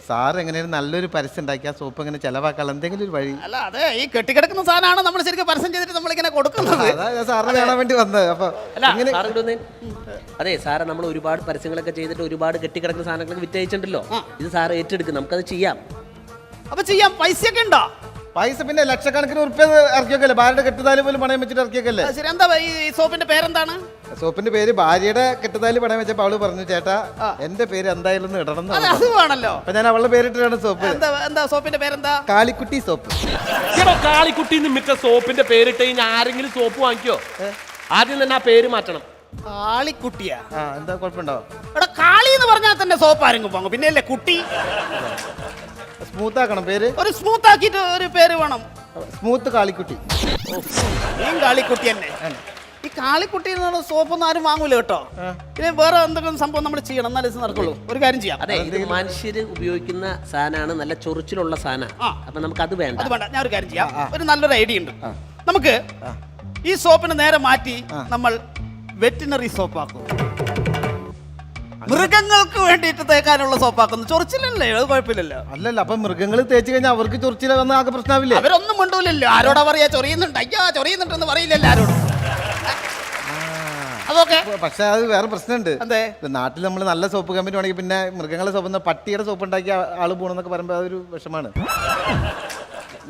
സാർ എങ്ങനെയാണ് നല്ലൊരു പരസ്യം ഉണ്ടാക്കി ആ സോപ്പ് എങ്ങനെ ചെലവാക്കാനുള്ള എന്തെങ്കിലും ഒരു വഴി? അല്ല, അതെ, ഈ കെട്ടിക്കിടക്കുന്ന സാധനമാണ് നമ്മൾ ശരിക്കും പരസ്യം ചെയ്തിട്ട് നമ്മളിങ്ങനെ കൊടുക്കുന്നത്. അതാ സാറിന് കാണാൻ വേണ്ടി വന്നത്. അപ്പോൾ അതെ സാറേ, നമ്മൾ ഒരുപാട് പരസ്യങ്ങളൊക്കെ ചെയ്തിട്ട് ഒരുപാട് കെട്ടിക്കിടക്കുന്ന സാധനങ്ങളൊക്കെ വിറ്റയച്ചിട്ടുണ്ടല്ലോ. ഇത് സാറ് ഏറ്റെടുക്കും, നമുക്കത് ചെയ്യാം. അപ്പൊ ചെയ്യാം. പൈസയൊക്കെ ഉണ്ടോ? പൈസ പിന്നെ ലക്ഷക്കണക്കിന് ഉറുപ്പ്യ ഇറക്കിയൊക്കെ ഭാര്യയുടെ കെട്ടുതാല് പോലും പണയം വെച്ചിട്ട് ഇറക്കിയൊക്കെ. ശരി, എന്താ ഈ സോപ്പിന്റെ പേരെന്താണ്? സോപ്പിന്റെ പേര് ഭാര്യയുടെ കെട്ടുതാലി പണയം വെച്ചപ്പോ അവള് പറഞ്ഞു ചേട്ടാ എന്റെ പേര് എന്തായാലും ഒന്ന് ഇടണം എന്ന് അത് പറഞ്ഞു. അസുഖമാണല്ലോ. അപ്പൊ ഞാൻ അവളുടെ പേരിട്ടാണ് സോപ്പ്. എന്താ സോപ്പിന്റെ പേരെന്താ? കാളിക്കുട്ടി സോപ്പ്. എടോ കാളിക്കുട്ടി നിമിത്ത സോപ്പിന്റെ പേരിട്ട് കഴിഞ്ഞാൽ ആരെങ്കിലും സോപ്പ് വാങ്ങിക്കോ? ആദ്യം തന്നെ ആ പേര് മാറ്റണം. കാളിക്കുട്ടിയാ? ആ എന്താ കുഴപ്പമുണ്ടോ? എടാ കാളി എന്ന് പറഞ്ഞാൽ തന്നെ സോപ്പ് ആരെങ്കിലും വാങ്ങും, പിന്നെ അല്ലേ കുട്ടി? സ്മൂത്ത് ആക്കണം പേര്. ഒരു സ്മൂത്ത് ആക്കിയിട്ട് ഒരു പേര് വേണം. സ്മൂത്ത് കാളിക്കുട്ടി. കാളിക്കുട്ടി തന്നെ. ഈ കാളിക്കുട്ടി എന്ന് സോപ്പൊന്നും ആരും വാങ്ങൂല കേട്ടോ. പിന്നെ വേറെ എന്തെങ്കിലും സംഭവം നമ്മൾ ചെയ്യണം, എന്നാലേ ഇത് നടക്കുള്ളൂ. ഒരു കാര്യം ചെയ്യാം. അതെ, ഇത് മനുഷ്യര് ഉപയോഗിക്കുന്ന സാധനമാണ്, നല്ല ചൊറിച്ചിലുള്ള സാധനം. അപ്പൊ നമുക്ക് അത് വേണ്ട. അത് വേണ്ട, ഞാൻ ഒരു കാര്യം ചെയ്യാം. ഒരു നല്ലൊരു ഐഡിയ ഉണ്ട്. നമുക്ക് ഈ സോപ്പിനെ നേരെ മാറ്റി നമ്മൾ വെറ്റിനറി സോപ്പാക്കും. മൃഗങ്ങൾക്ക് വേണ്ടിയിട്ട് തേക്കാനുള്ള സോപ്പാക്കുന്നു. ചൊറിച്ചില്ലല്ലേ? അത് കുഴപ്പമില്ലല്ലോ. അല്ലല്ല, അപ്പൊ മൃഗങ്ങൾ തേച്ച് കഴിഞ്ഞാൽ അവർക്ക് ചൊറിച്ചില വന്ന ആകെ പ്രശ്നമാവില്ലേ? അവരൊന്നും മിണ്ടൂലല്ലോ. ആരോടാ പറയാ ചൊറിയുന്നുണ്ട്, അയ്യാ ചൊറിയുന്നുണ്ടെന്ന് പറയില്ലല്ലോ ആരോടും. അതൊക്കെ പക്ഷെ അത് വേറെ പ്രശ്നമുണ്ട്. അതെ, നാട്ടിൽ നമ്മൾ നല്ല സോപ്പ് കമ്പനി ആണെങ്കിൽ പിന്നെ മൃഗങ്ങളെ സോപ്പ്, പട്ടിയുടെ സോപ്പ് ഉണ്ടാക്കിയ ആള് പോകണമെന്നൊക്കെ പറയുമ്പോൾ അതൊരു വിഷമാണ്.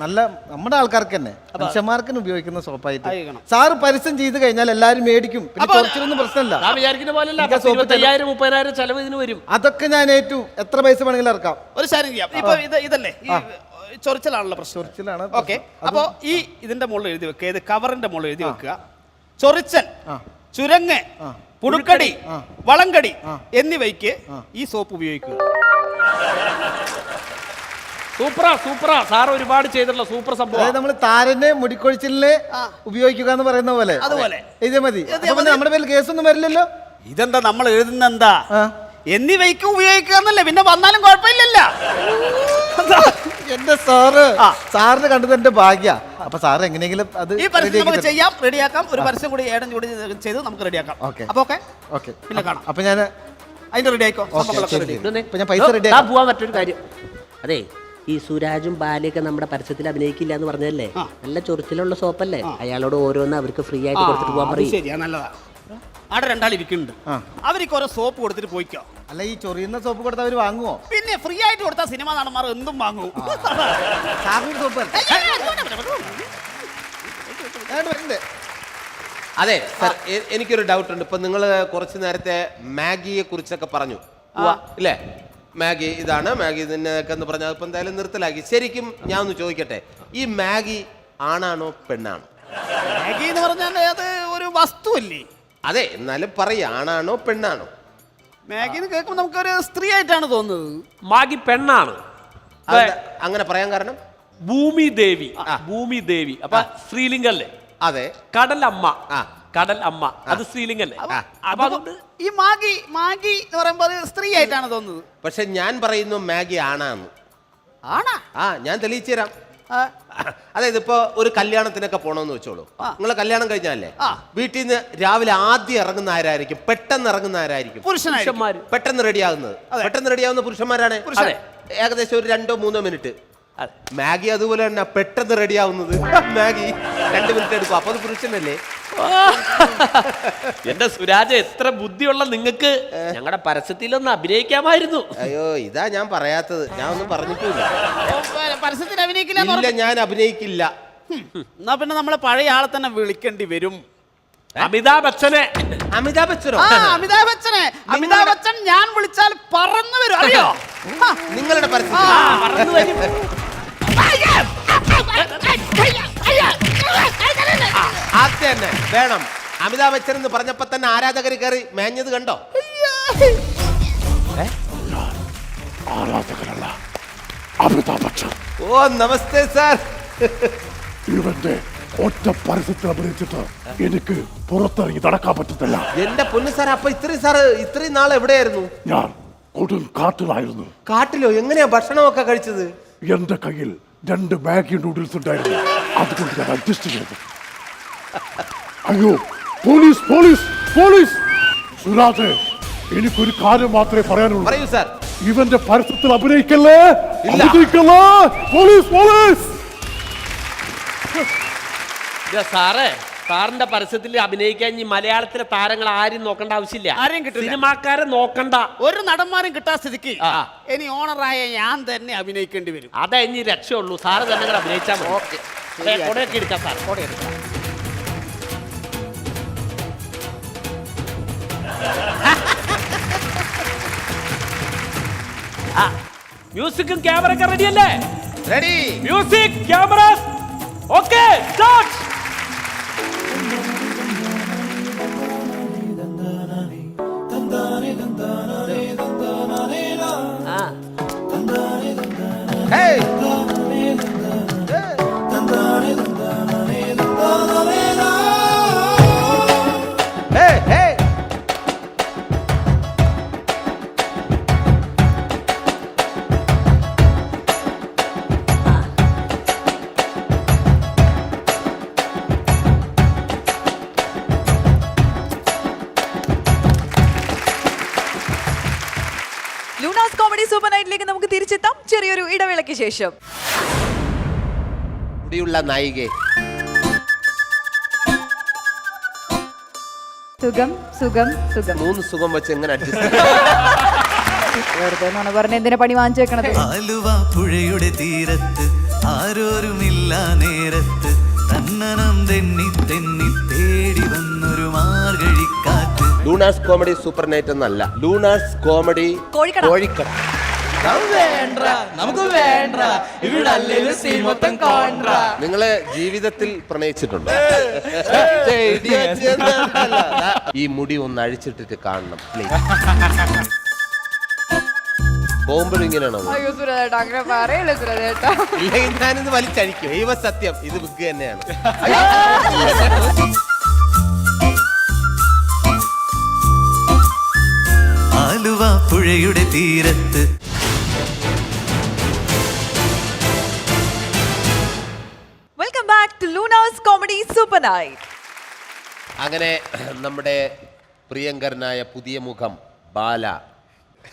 നല്ല നമ്മുടെ ആൾക്കാർക്ക് തന്നെ മനുഷ്യന്മാർക്ക് ഉപയോഗിക്കുന്ന സോപ്പായിട്ട് സാറ് പരസ്യം ചെയ്ത് കഴിഞ്ഞാൽ എല്ലാരും മേടിക്കും. പിന്നെ ചൊറിച്ചിലൊന്നും പ്രശ്നമില്ല. ഞാൻ വിചാരിക്കുന്ന പോലെയല്ല. 25,000-30,000 ചെലവ് ഇതിന് വരും. അതൊക്കെ ഞാൻ ഏറ്റു. എത്ര പൈസ വേണമെങ്കിലും ഇറക്കാം. ഒരു കാര്യം ചെയ്യാം. ഇപ്പൊ ഇതല്ലേ ഈ ചൊറിച്ചിലാണല്ലോ പ്രശ്നം. ചൊറിച്ചിലാണ്. ഓക്കെ, അപ്പോ ഈ ഇതിന്റെ മുകളിൽ എഴുതി വെക്കുക, ഇത് കവറിന്റെ മുകളിൽ എഴുതി വെക്കുക, ചൊറിച്ചൽ, ചുരങ്ങ്, പുഴുക്കടി, വളങ്കടി എന്നിവയ്ക്ക് ഈ സോപ്പ് ഉപയോഗിക്കുക. സൂപ്പറാ സാർ ഒരുപാട് ചെയ്തിട്ടുള്ള സൂപ്പർ സംഭവം. അതായത് നമ്മൾ താരനെ മുടിക്കൊഴിച്ചിലിന് ഉപയോഗിക്കുക എന്ന് പറയുന്ന പോലെ അതുപോലെ ഇതേ മതി. നമ്മുടെ പേരിൽ കേസൊന്നും വരില്ലല്ലോ. ഇതെന്താ നമ്മൾ എഴുതുന്ന എന്താ? എന്നിവയ്ക്ക് ഉപയോഗിക്കുക എന്നല്ലേ, പിന്നെ വന്നാലും കുഴപ്പമില്ലല്ലോ. എന്റെ സാറിന് കണ്ടത് എന്റെ ഭാഗ്യ. അപ്പൊ സാറ് എങ്ങനെയെങ്കിലും അത് ഈ പരസ്യം നമുക്ക് ചെയ്യാം, റെഡിയാക്കാം. ഒരു പരസ്യം കൂടി ഏടം കൂടി ചെയ്ത് നമുക്ക് റെഡിയാക്കാം. അപ്പൊ ഓക്കെ, പിന്നെ കാണാം. അപ്പൊ ഞാൻ അതിന്റെ റെഡി ആയിക്കോ. ഞാൻ പൈസ റെഡി പോവാൻ മറ്റൊരു കാര്യം. അതെ, ഈ സുരാജും ബാലയൊക്കെ നമ്മുടെ പരസ്യത്തിൽ അഭിനയിക്കില്ല എന്ന് പറഞ്ഞല്ലേ? നല്ല ചൊറിച്ചിലുള്ള സോപ്പല്ലേ? അയാളോട് ഓരോന്ന് അവർക്ക് ഫ്രീ ആയിട്ട് കൊടുത്തിട്ട് പോകാൻ പറയും. ശരിയാ, നല്ലതാ. അവിടെ രണ്ടാളിരിക്കുന്നുണ്ട്, അവർക്ക് ഓരോ സോപ്പ് കൊടുത്തിട്ട് പോയിക്കോ. അല്ല, ഈ ചൊറിയുന്ന സോപ്പ് കൊടുത്താൽ അവര് വാങ്ങുമോ? പിന്നെ ഫ്രീ ആയിട്ട് കൊടുത്താൽ സിനിമ നടന്മാർ എന്തും വാങ്ങും. സോപ്പ് അതെ സർ, എനിക്കൊരു ഡൗട്ട് ഉണ്ട്. ഇപ്പൊ നിങ്ങൾ കുറച്ച് നേരത്തെ മാഗിയെ കുറിച്ചൊക്കെ പറഞ്ഞു ഇല്ലേ? മാഗി ഇതാണ്, മാഗി ഇതിനൊക്കെ എന്ന് പറഞ്ഞാൽ ഇപ്പൊ എന്തായാലും നിർത്തലാക്കി. ശരിക്കും ഞാൻ ഒന്ന് ചോദിക്കട്ടെ, ഈ മാഗി ആണാണോ പെണ്ണാണോ? മാഗി എന്ന് പറഞ്ഞാൽ അത് ഒരു വസ്തു അല്ലേ? അതെ, എന്നാലും പറയാ ആണാണോ പെണ്ണാണോ? മാഗി എന്ന് കേൾക്കുമ്പോൾ നമുക്കൊരു സ്ത്രീ ആയിട്ടാണ് തോന്നുന്നത്. മാഗി പെണ്ണാണ്. അങ്ങനെ പറയാൻ കാരണം ഭൂമി ദേവി അപ്പൊ സ്ത്രീലിംഗല്ലേ? അതെ. കടൽ അമ്മ അത് സ്ത്രീലിംഗല്ലേ? അപ്പൊ അതുകൊണ്ട് ഈ മാഗി എന്ന് പറയുമ്പോൾ അത് സ്ത്രീ ആയിട്ടാണ് തോന്നുന്നത്. പക്ഷെ ഞാൻ പറയുന്നു മാഗി ആണാന്ന്. ആണാ? ഞാൻ തെളിയിച്ചു തരാം. അതായത് ഇപ്പൊ ഒരു കല്യാണത്തിനൊക്കെ പോണോന്ന് വെച്ചോളൂ. നിങ്ങളെ കല്യാണം കഴിഞ്ഞാലേ വീട്ടിൽ നിന്ന് രാവിലെ ആദ്യം ഇറങ്ങുന്ന ആരായിരിക്കും? പെട്ടെന്ന് ഇറങ്ങുന്ന ആരായിരിക്കും? പുരുഷന്മാര്. പെട്ടെന്ന് റെഡിയാകുന്ന പുരുഷന്മാരാണ്. ഏകദേശം ഒരു 2-3 മിനിറ്റ്. മാഗി അതുപോലെ തന്നെ പെട്ടെന്ന് റെഡിയാവുന്നത് മാഗി 2 മിനിറ്റ് എടുക്കും. അപ്പൊ അത് പുരുഷനല്ലേ? എന്റെ സുരാജ്, എത്ര ബുദ്ധിയുള്ള നിങ്ങൾക്ക് ഞങ്ങളുടെ പരസ്യത്തിലൊന്ന് അഭിനയിക്കാമായിരുന്നു. അയ്യോ, ഇതാ ഞാൻ പറയാത്തത്. ഞാൻ ഒന്നും പറഞ്ഞിട്ടില്ല. പരസ്യത്തിൽ അഭിനയിക്കില്ല? ഇല്ല, ഞാൻ അഭിനയിക്കില്ല. എന്നാ പിന്നെ നമ്മളെ പഴയ ആളെ തന്നെ വിളിക്കേണ്ടി വരും. അമിതാഭ് ബച്ചനോ? അമിതാഭ് ബച്ചൻ ഞാൻ വിളിച്ചാൽ പറന്നു വരും, അറിയോ? നിങ്ങളുടെ പരസ്യം പറന്നു വരും. ആദ്യം തന്നെ വേണം. അമിതാഭ് ബച്ചൻ എന്ന് പറഞ്ഞപ്പോ തന്നെ ആരാധകർ കയറി മേഞ്ഞത് കണ്ടോ? ആരാധകരല്ല, അമിതാഭ് ബച്ചൻ. ഓ, നമസ്തേ സാർ. ഇവന്റെ ഒറ്റ പരസ്യത്തിൽ അഭിനയിച്ചിട്ട് എനിക്ക് പുറത്തിറങ്ങി നടക്കാൻ പറ്റത്തില്ല. എന്റെ പൊന്നു സാർ, അപ്പൊ ഇത്രയും നാൾ എവിടെയായിരുന്നു? ഞാൻ കൊടും കാട്ടിലായിരുന്നു. കാട്ടിലോ? എങ്ങനെയാ ഭക്ഷണമൊക്കെ കഴിച്ചത്? എന്റെ കയ്യിൽ 2 മാഗി നൂഡിൽസ് ഉണ്ടായിരുന്നു, അതുകൊണ്ട് ഞാൻ അഡ്ജസ്റ്റ് ചെയ്തു. അയ്യോ, പോലീസ്! സുരാജ്, എനിക്കൊരു കാര്യം മാത്രമേ പറയാനുള്ളൂ. പറയൂ സാർ. ഇവന്റെ പരസ്യത്തിൽ അഭിനയിക്കല്ലേ. പോലീസ്! സാറിന്റെ പരസ്യത്തിൽ അഭിനയിക്കാൻ ഇനി മലയാളത്തിലെ താരങ്ങൾ ആരും നോക്കേണ്ട ആവശ്യമില്ല. ആരെയും കിട്ടില്ല. സിനിമാക്കാരെ നോക്കണ്ട. ഒരു നടന്മാരും കിട്ടാ സ്ഥിതിക്ക് ഇനി ഓണറായ ഞാൻ തന്നെ അഭിനയിക്കേണ്ടി വരും. അതാ ഇനി രക്ഷയുള്ളൂ. സാറ് തന്നെ അഭിനയിച്ചാൽ മതി. കൊടയൊക്കെ എടുക്കാം സാർ. മ്യൂസിക്കും ക്യാമറ ഒക്കെ റെഡി അല്ലേ? Ready. Music camera okay start. Hey. Hey, hey. Lunas comedy super നൈറ്റിലേക്ക് നമുക്ക് തിരിച്ചെത്താം ചെറിയൊരു ഇടവേളയ്ക്ക് ശേഷം. മുടിയുള്ള നായികെ. സുഖം സുഖം സുഖം. 3 സുഖം വെച്ച് എങ്ങനെ അഡ്ജസ്റ്റ്? വെറുതെ നുണ പറഞ്ഞ എന്തിനാ പണി വാങ്ങിച്ചു വെക്കണത്? ആലുവ പുഴയുടെ തീരത്ത് ആരോരുമില്ല നേരത്ത് തന്നനം തെന്നി തെന്നി തേടി വന്നൊരു മാർഗഴിക്കാറ്റ്. ലൂണാസ് കോമഡി സൂപ്പർ നൈറ്റ് എന്നല്ല, ലൂണാസ് കോമഡി കോഴിക്കട. കോഴിക്കട. നിങ്ങള് ജീവിതത്തിൽ പ്രണയിച്ചിട്ടുണ്ടോ? ഈ മുടി ഒന്ന് അഴിച്ചിട്ടിട്ട് കാണണം പ്ലീസ്. പോകുമ്പോഴും ഇങ്ങനെയാണോ? അയ്യോ സുരേട്ടാ അങ്ങനെ പറയല്ലേ സുരേട്ടാ. ഇല്ലെങ്കിൽ ഞാനിത് വലിച്ചഴിക്കും. ദൈവ സത്യം, ഇത് വിഗ് തന്നെയാണ്. ആലുവ പുഴയുടെ തീരത്ത്. Welcome back to Luna's comedy super night. അങ്ങനെ നമ്മുടെ പ്രിയങ്കരനായ പുതിയ മുഖം ബാല.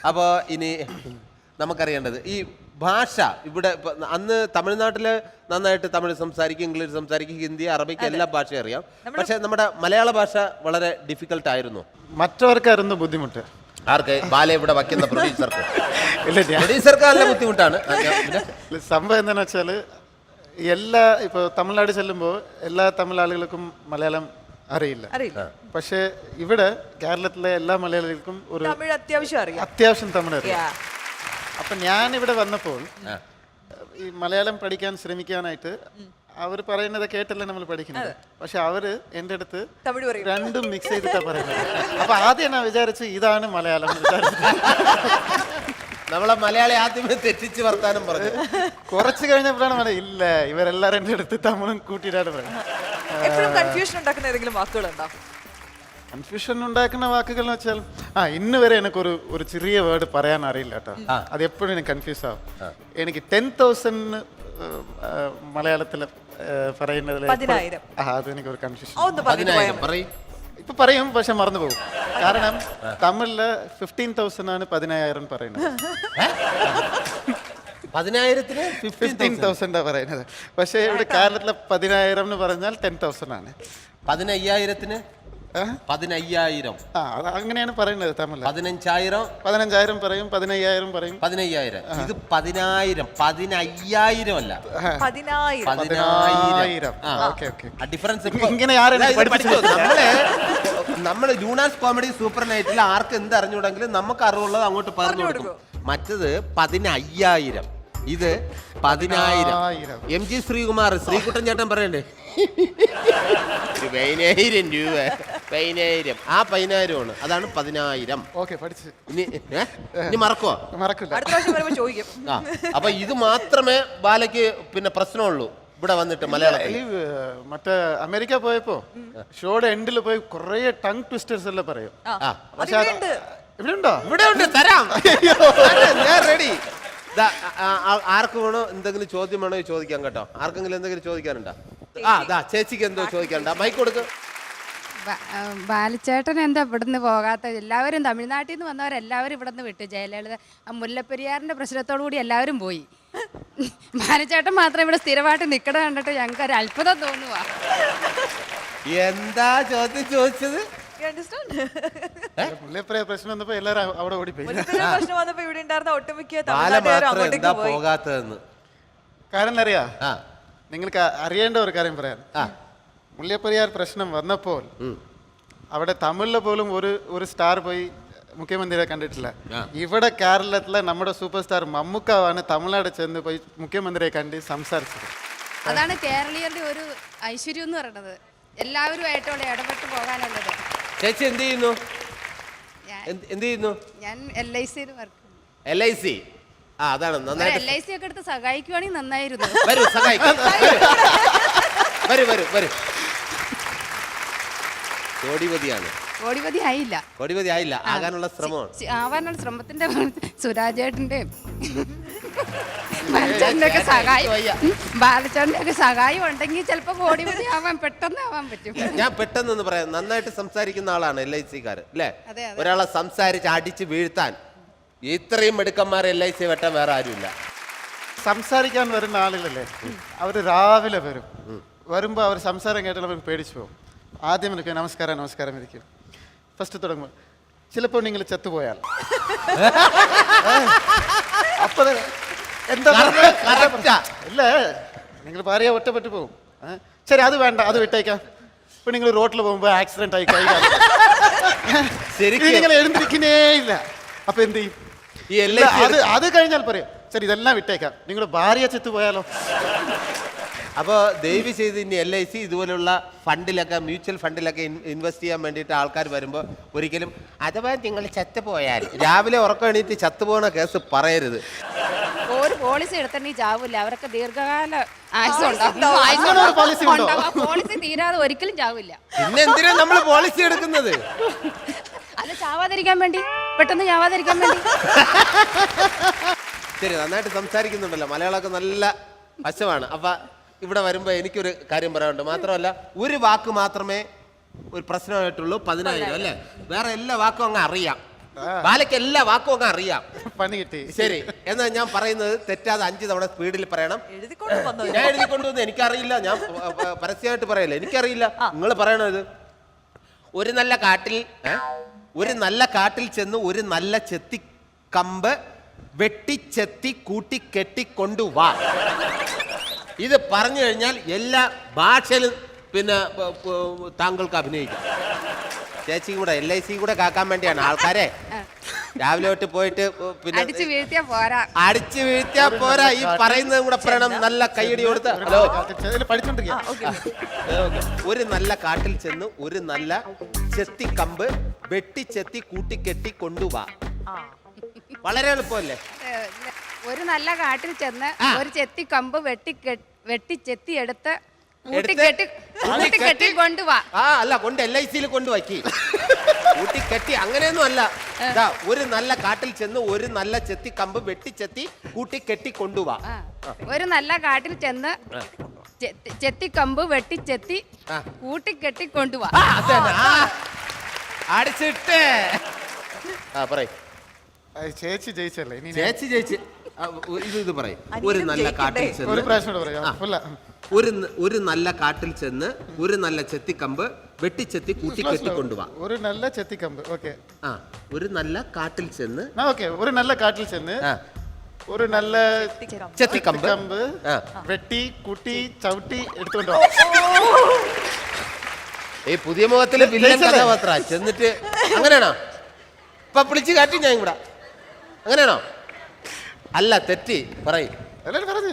അപ്പോൾ ഇനി നമുക്കറിയേണ്ടത് ഈ ഭാഷ. ഇവിടെ അന്ന് തമിഴ്നാട്ടിൽ നന്നായിട്ട് തമിഴ് സംസാരിക്കും, ഇംഗ്ലീഷ് സംസാരിക്കും, ഹിന്ദി, അറബിക്ക് എല്ലാ ഭാഷയും അറിയാം. പക്ഷെ നമ്മുടെ മലയാള ഭാഷ വളരെ ഡിഫിക്കൽട്ട് ആയിരുന്നു. മറ്റവർക്കായിരുന്നു ബുദ്ധിമുട്ട്. ആർക്ക്? ബാല ഇവിടെ വയ്ക്കുന്ന പ്രൊഡ്യൂസർക്ക്. ഇല്ല, പ്രൊഡ്യൂസർക്ക് നല്ല ബുദ്ധിമുട്ടാണ്. സംഭവം എന്താണെന്ന് വെച്ചാൽ എല്ലാ ഇപ്പോൾ തമിഴ്നാട് ചെല്ലുമ്പോൾ എല്ലാ തമിഴ് ആളുകൾക്കും മലയാളം അറിയില്ല. പക്ഷേ ഇവിടെ കേരളത്തിലെ എല്ലാ മലയാളികൾക്കും ഒരു തമിഴ് അത്യാവശ്യം അറിയാം. അത്യാവശ്യം തമിഴ് അറിയാം. അപ്പം ഞാൻ ഇവിടെ വന്നപ്പോൾ ഈ മലയാളം പഠിക്കാൻ ശ്രമിക്കാനായിട്ട് അവർ പറയുന്നത് കേട്ടല്ലേ നമ്മൾ പഠിക്കുന്നത്. പക്ഷെ അവര് എൻ്റെ അടുത്ത് രണ്ടും മിക്സ് ചെയ്തിട്ടാണ് പറയുന്നത്. അപ്പൊ ആദ്യം ഞാൻ വിചാരിച്ചു ഇതാണ് മലയാളം. നമ്മളെ മലയാളി ആദ്യമേ തെറ്റിച്ച് വർത്താനം പറഞ്ഞു. കുറച്ച് കഴിഞ്ഞപ്പോഴാണ് പറയുന്നത് ഇല്ല ഇവരെല്ലാരും എൻ്റെ അടുത്ത് തമിഴും കൂട്ടിയിട്ടാണ് പറയുന്നത്. കൺഫ്യൂഷൻ ഉണ്ടാക്കുന്ന ഏതെങ്കിലും വാക്കുകളുണ്ടോ? കൺഫ്യൂഷൻ ഉണ്ടാക്കുന്ന വാക്കുകൾ എന്ന് വെച്ചാൽ ഇന്ന് വരെ എനിക്കൊരു ഒരു ചെറിയ വേർഡ് പറയാൻ അറിയില്ല കേട്ടോ. അത് എപ്പോഴും എനിക്ക് കൺഫ്യൂസ് ആവും. എനിക്ക് 10,000 മലയാളത്തിൽ പറയുന്നതിൽ അത് എനിക്കൊരു കൺഫ്യൂഷൻ. ഇപ്പൊ പറയും പക്ഷെ മറന്നു പോകും. കാരണം തമിഴില് 15,000 ആണ് 10,000 പറയുന്നത്. 10,000-ന് 15,000 പറയുന്നത്. പക്ഷെ ഇവിടെ കേരളത്തിലെ 10,000 എന്ന് പറഞ്ഞാൽ 10,000 ആണ്. 15,000-ന് 15,000 അങ്ങനെയാണ് പറയുന്നത് തമിഴ്. 15,000 പറയും, 15,000 പറയും. 15,000 ഇത് 10,000 15,000 അല്ല 10,000. ഡിഫറൻസ്. നമ്മള് ലൂണാസ് കോമഡി സൂപ്പർ നൈറ്റിൽ ആർക്ക് എന്ത് അറിഞ്ഞുകൂടെങ്കിലും നമുക്ക് അറിവുള്ളത് അങ്ങോട്ട് പറഞ്ഞു കൊടുക്കും. മറ്റത് 15,000, ഇത് 10,000. MG ശ്രീകുമാർ ശ്രീകുട്ടൻ ചേട്ടൻ പറയണ്ടേ 15,000 രൂപ 15,000 ആ 15,000 ആണ്. അതാണ് 10,000. ഇനി മറക്കുവോ? അപ്പൊ ഇത് മാത്രമേ ബാലയ്ക്ക് പിന്നെ പ്രശ്നമുള്ളൂ ഇവിടെ വന്നിട്ട് മലയാളത്തിൽ. മറ്റേ അമേരിക്ക പോയപ്പോ ഷോയുടെ എൻഡിൽ പോയി കുറെ ടങ് ട്വിസ്റ്റേഴ്സ് എല്ലാം പറയും. പക്ഷെ ഇവിടെ ഉണ്ടോ? ഇവിടെ ഉണ്ട്, തരാം. ഞാൻ റെഡി. ആർക്ക് വേണോ എന്തെങ്കിലും ചോദ്യം വേണോ ചോദിക്കാം കേട്ടോ. ആർക്കെങ്കിലും എന്തെങ്കിലും ചോദിക്കാനുണ്ടോ? ചേച്ചിക്ക് എന്തോ ചോദിക്കാനുണ്ടോ? മൈക്ക് കൊടുക്ക്. ബാലച്ചേട്ടൻ എന്താ ഇവിടുന്ന് പോകാത്ത? എല്ലാവരും തമിഴ്നാട്ടിൽ നിന്ന് വന്നവരെല്ലാവരും ഇവിടുന്ന് വിട്ടു. ജയലളിത മുല്ലപ്പെരിയാറിന്റെ പ്രശ്നത്തോടു കൂടി എല്ലാവരും പോയി. ബാലച്ചേട്ടൻ മാത്രം ഇവിടെ സ്ഥിരമായിട്ട് നിൽക്കണ കണ്ടിട്ട് ഞങ്ങൾക്ക് ഒരു അത്ഭുതം തോന്നുക. എന്താ ചോദ്യം ചോദിച്ചത്? പ്രശ്നം വന്നപ്പോ എല്ലാരും അവിടെ ഓടിപ്പോയി. പോകാത്തതെന്ന് കാരണം അറിയാ, നിങ്ങൾക്ക് അറിയേണ്ട ഒരു കാര്യം പറയാം. മുല്ലപ്പെരിയാർ പ്രശ്നം വന്നപ്പോൾ അവിടെ തമിഴില് പോലും ഒരു സ്റ്റാർ പോയി മുഖ്യമന്ത്രിയെ കണ്ടിട്ടില്ല. ഇവിടെ കേരളത്തിലെ നമ്മുടെ സൂപ്പർ സ്റ്റാർ മമ്മൂക്കാവാണ് തമിഴ്നാട് ചെന്ന് പോയി മുഖ്യമന്ത്രിയെ കണ്ട് സംസാരിച്ചത്. അതാണ് കേരളീയരുടെ ഒരു ഐശ്വര്യം എന്ന് പറയുന്നത്, എല്ലാവരുമായിട്ടുള്ള ഇടപെട്ട് പോകാനുള്ളത്. ചേച്ചി എന്ത് ചെയ്യുന്നു? എന്ത് ചെയ്യുന്നു? ഞാൻ LIC വർക്ക്. LIC? ആ, അതാണ് നന്നായിട്ട്. LIC ഒക്കെ എടുത്ത് സഹായിക്കുവാണെങ്കിൽ നന്നായിരുന്നു. വരൂ, സഹായിക്കാം. വരൂ വരൂ വരൂ. കോടിപതിയാണ്. കോടിപതി ആയില്ല. കോടിപതി ആയില്ല, ആകാനുള്ള ശ്രമമാണ്. ആവാനുള്ള ശ്രമത്തിന്റെ ബാലചേട്ടന്റെയും ബാലചേട്ടന്റെ ഒക്കെ സഹായം, ബാലചേട്ടന്റെ ഒക്കെ സഹായം ഉണ്ടെങ്കിൽ ചിലപ്പോ കോടിപതി ആവാൻ പെട്ടെന്ന് ആവാൻ പറ്റും. ഞാൻ പെട്ടെന്ന് പറയാം, നന്നായിട്ട് സംസാരിക്കുന്ന ആളാണ് LIC-കാരൻ അല്ലേ? അതെ, അതെ. ഒരാളെ സംസാരിച്ച് അടിച്ച് വീഴ്ത്താൻ ഇത്രയും മിടുക്കന്മാരെ LIC വെട്ടാൻ വേറെ ആരുമില്ല. സംസാരിക്കാൻ വരുന്ന ആളുകളല്ലേ, അവർ രാവിലെ വരും. വരുമ്പോൾ അവർ സംസാരം കേട്ടാൽ അവർ പേടിച്ചു പോകും. ആദ്യം എനിക്ക് നമസ്കാരം നമസ്കാരം ഇരിക്കും. ഫസ്റ്റ് തുടങ്ങുമ്പോൾ ചിലപ്പോൾ നിങ്ങൾ ചത്തുപോയാൽ അപ്പൊ എന്താ ഇല്ല, നിങ്ങൾ ഭാര്യ ഒറ്റപ്പെട്ടു പോകും. ശരി, അത് വേണ്ട, അത് വിട്ടേക്കാം. ഇപ്പൊ നിങ്ങൾ റോഡിൽ പോകുമ്പോൾ ആക്സിഡന്റ് ആയി കഴിഞ്ഞാൽ നിങ്ങൾ എഴുந்திരിക്കുന്നേ ഇല്ല. അപ്പൊ എന്ത് ചെയ്യും? അത് കഴിഞ്ഞാൽ പറയാം, ശരി ഇതെല്ലാം വിട്ടേക്കാം, നിങ്ങൾ ഭാര്യ ചത്തുപോയാലോ? അപ്പോൾ ദയവ് ചെയ്ത് ഇനി LIC ഇതുപോലുള്ള ഫണ്ടിലൊക്കെ, മ്യൂച്വൽ ഫണ്ടിലൊക്കെ ഇൻവെസ്റ്റ് ചെയ്യാൻ വേണ്ടിയിട്ട് ആൾക്കാർ വരുമ്പോൾ ഒരിക്കലും അഥവാ നിങ്ങൾ ചത്തുപോയാൽ, രാവിലെ ഉറക്കം എണീറ്റ് ചത്തുപോകുന്ന കേസ് പറയരുത്. ഒരു പോളിസി എടുത്തിട്ടുണ്ടെങ്കിൽ ചാവില്ല, അവരൊക്കെ ദീർഘകാല പോളിസി തീരാതെ ഒരിക്കലും ചാവില്ല. പിന്നെ എന്തിനാ നമ്മൾ പോളിസി എടുക്കുന്നത്? അല്ല, ചാവാതിരിക്കാൻ വേണ്ടി, പെട്ടെന്ന് ചാവാതിരിക്കാൻ വേണ്ടി. ശരി, നന്നായിട്ട് സംസാരിക്കുന്നുണ്ടല്ലോ, മലയാളമൊക്കെ നല്ല വശമാണ്. അപ്പൊ ഇവിടെ വരുമ്പോൾ എനിക്കൊരു കാര്യം പറയാനുണ്ട്. മാത്രമല്ല, ഒരു വാക്ക് മാത്രമേ ഒരു പ്രശ്നമായിട്ടുള്ളൂ, 10,000 അല്ലേ? വേറെ എല്ലാ വാക്കും അങ്ങ് അറിയാം. ബാലയ്ക്ക് എല്ലാ വാക്കും അങ്ങ് അറിയാം. പണി കിട്ടി. ശരി, എന്നാൽ ഞാൻ പറയുന്നത് തെറ്റാതെ 5 തവണ സ്പീഡിൽ പറയണം. ഞാൻ എഴുതിക്കൊണ്ടുവന്ന് എനിക്കറിയില്ല, ഞാൻ പരസ്യമായിട്ട് പറയല്ല, എനിക്കറിയില്ല, നിങ്ങൾ പറയണത്. ഒരു നല്ല കാട്ടിൽ ചെന്ന് ഒരു നല്ല ചെത്തി കമ്പ് വെട്ടിച്ചെത്തി കൂട്ടി കെട്ടിക്കൊണ്ടുവാ. ഇത് പറഞ്ഞു കഴിഞ്ഞാൽ എല്ലാ ഭാഷയിലും പിന്നെ താങ്കൾക്ക് അഭിനയിക്കാം. ചേച്ചി കൂടെ LIC കൂടെ കാക്കാൻ വേണ്ടിയാണ് ആൾക്കാരെ രാവിലെ തൊട്ട് പോയിട്ട് പിന്നെ അടിച്ചു വീഴ്ത്തിയാ പോരാ, ഈ പറയുന്നതും കൂടെ പറയണം. നല്ല കൈയടി കൊടുത്ത് ഹലോ ഒരു നല്ല കാട്ടിൽ ചെന്ന് ഒരു നല്ല ചെത്തി കമ്പ് വെട്ടിച്ചെത്തി കൂട്ടിക്കെട്ടി കൊണ്ടുവാ. വളരെ എളുപ്പമല്ലേ? ഒരു നല്ല കാട്ടിൽ ചെന്ന് ഒരു ചെത്തി കമ്പ് വെട്ടിച്ചെത്തി എടുത്ത് കെട്ടി കൊണ്ടുവാ. അല്ല, കൊണ്ട് LIC-യിൽ കൊണ്ടുവയ്ക്കി കൂട്ടിക്കെട്ടി അങ്ങനെയൊന്നും അല്ല. ഒരു നല്ല കാട്ടിൽ ചെന്ന് ഒരു നല്ല ചെത്തി കമ്പ് വെട്ടിച്ചെത്തി കൂട്ടിക്കെട്ടി കൊണ്ടുവാ. ഒരു നല്ല കാട്ടിൽ ചെന്ന് ചെത്തി കമ്പ് വെട്ടിച്ചെത്തി കൂട്ടിക്കെട്ടി കൊണ്ടുവാ. അടിച്ചിട്ട് പറയും. ചേച്ചി ജയിച്ചല്ലേ? ചേച്ചി ജയിച്ച് ഇത് പറയും. ഒരു നല്ല കാട്ടിൽ ചെന്ന് ഒരു നല്ല കാട്ടിൽ ചെന്ന് ഒരു നല്ല ചെത്തിക്കമ്പ് വെട്ടിച്ചെത്തി കൂട്ടിക്കെട്ടി കൊണ്ടുപോവാ. ഒരു നല്ല ചെത്തിക്കമ്പ്. ഓക്കെ. ഒരു നല്ല കാട്ടിൽ ചെന്ന് ഒരു നല്ല കാട്ടിൽ ചെന്ന് ഒരു നല്ല ചെത്തിക്കമ്പ് വെട്ടി കൂട്ടി ചവിട്ടി എടുത്തുകൊണ്ടോ. ഈ പുതിയ മുഖത്തില് വില്ലൻ കഥാപാത്ര ചെന്നിട്ട് അങ്ങനെയാണോ? ഇപ്പൊ വിളിച്ച് കാട്ടി ഞാൻ ഇവിടെ അങ്ങനെയാണോ? അല്ല, തെറ്റി പറയും. എല്ലാരും പറഞ്ഞു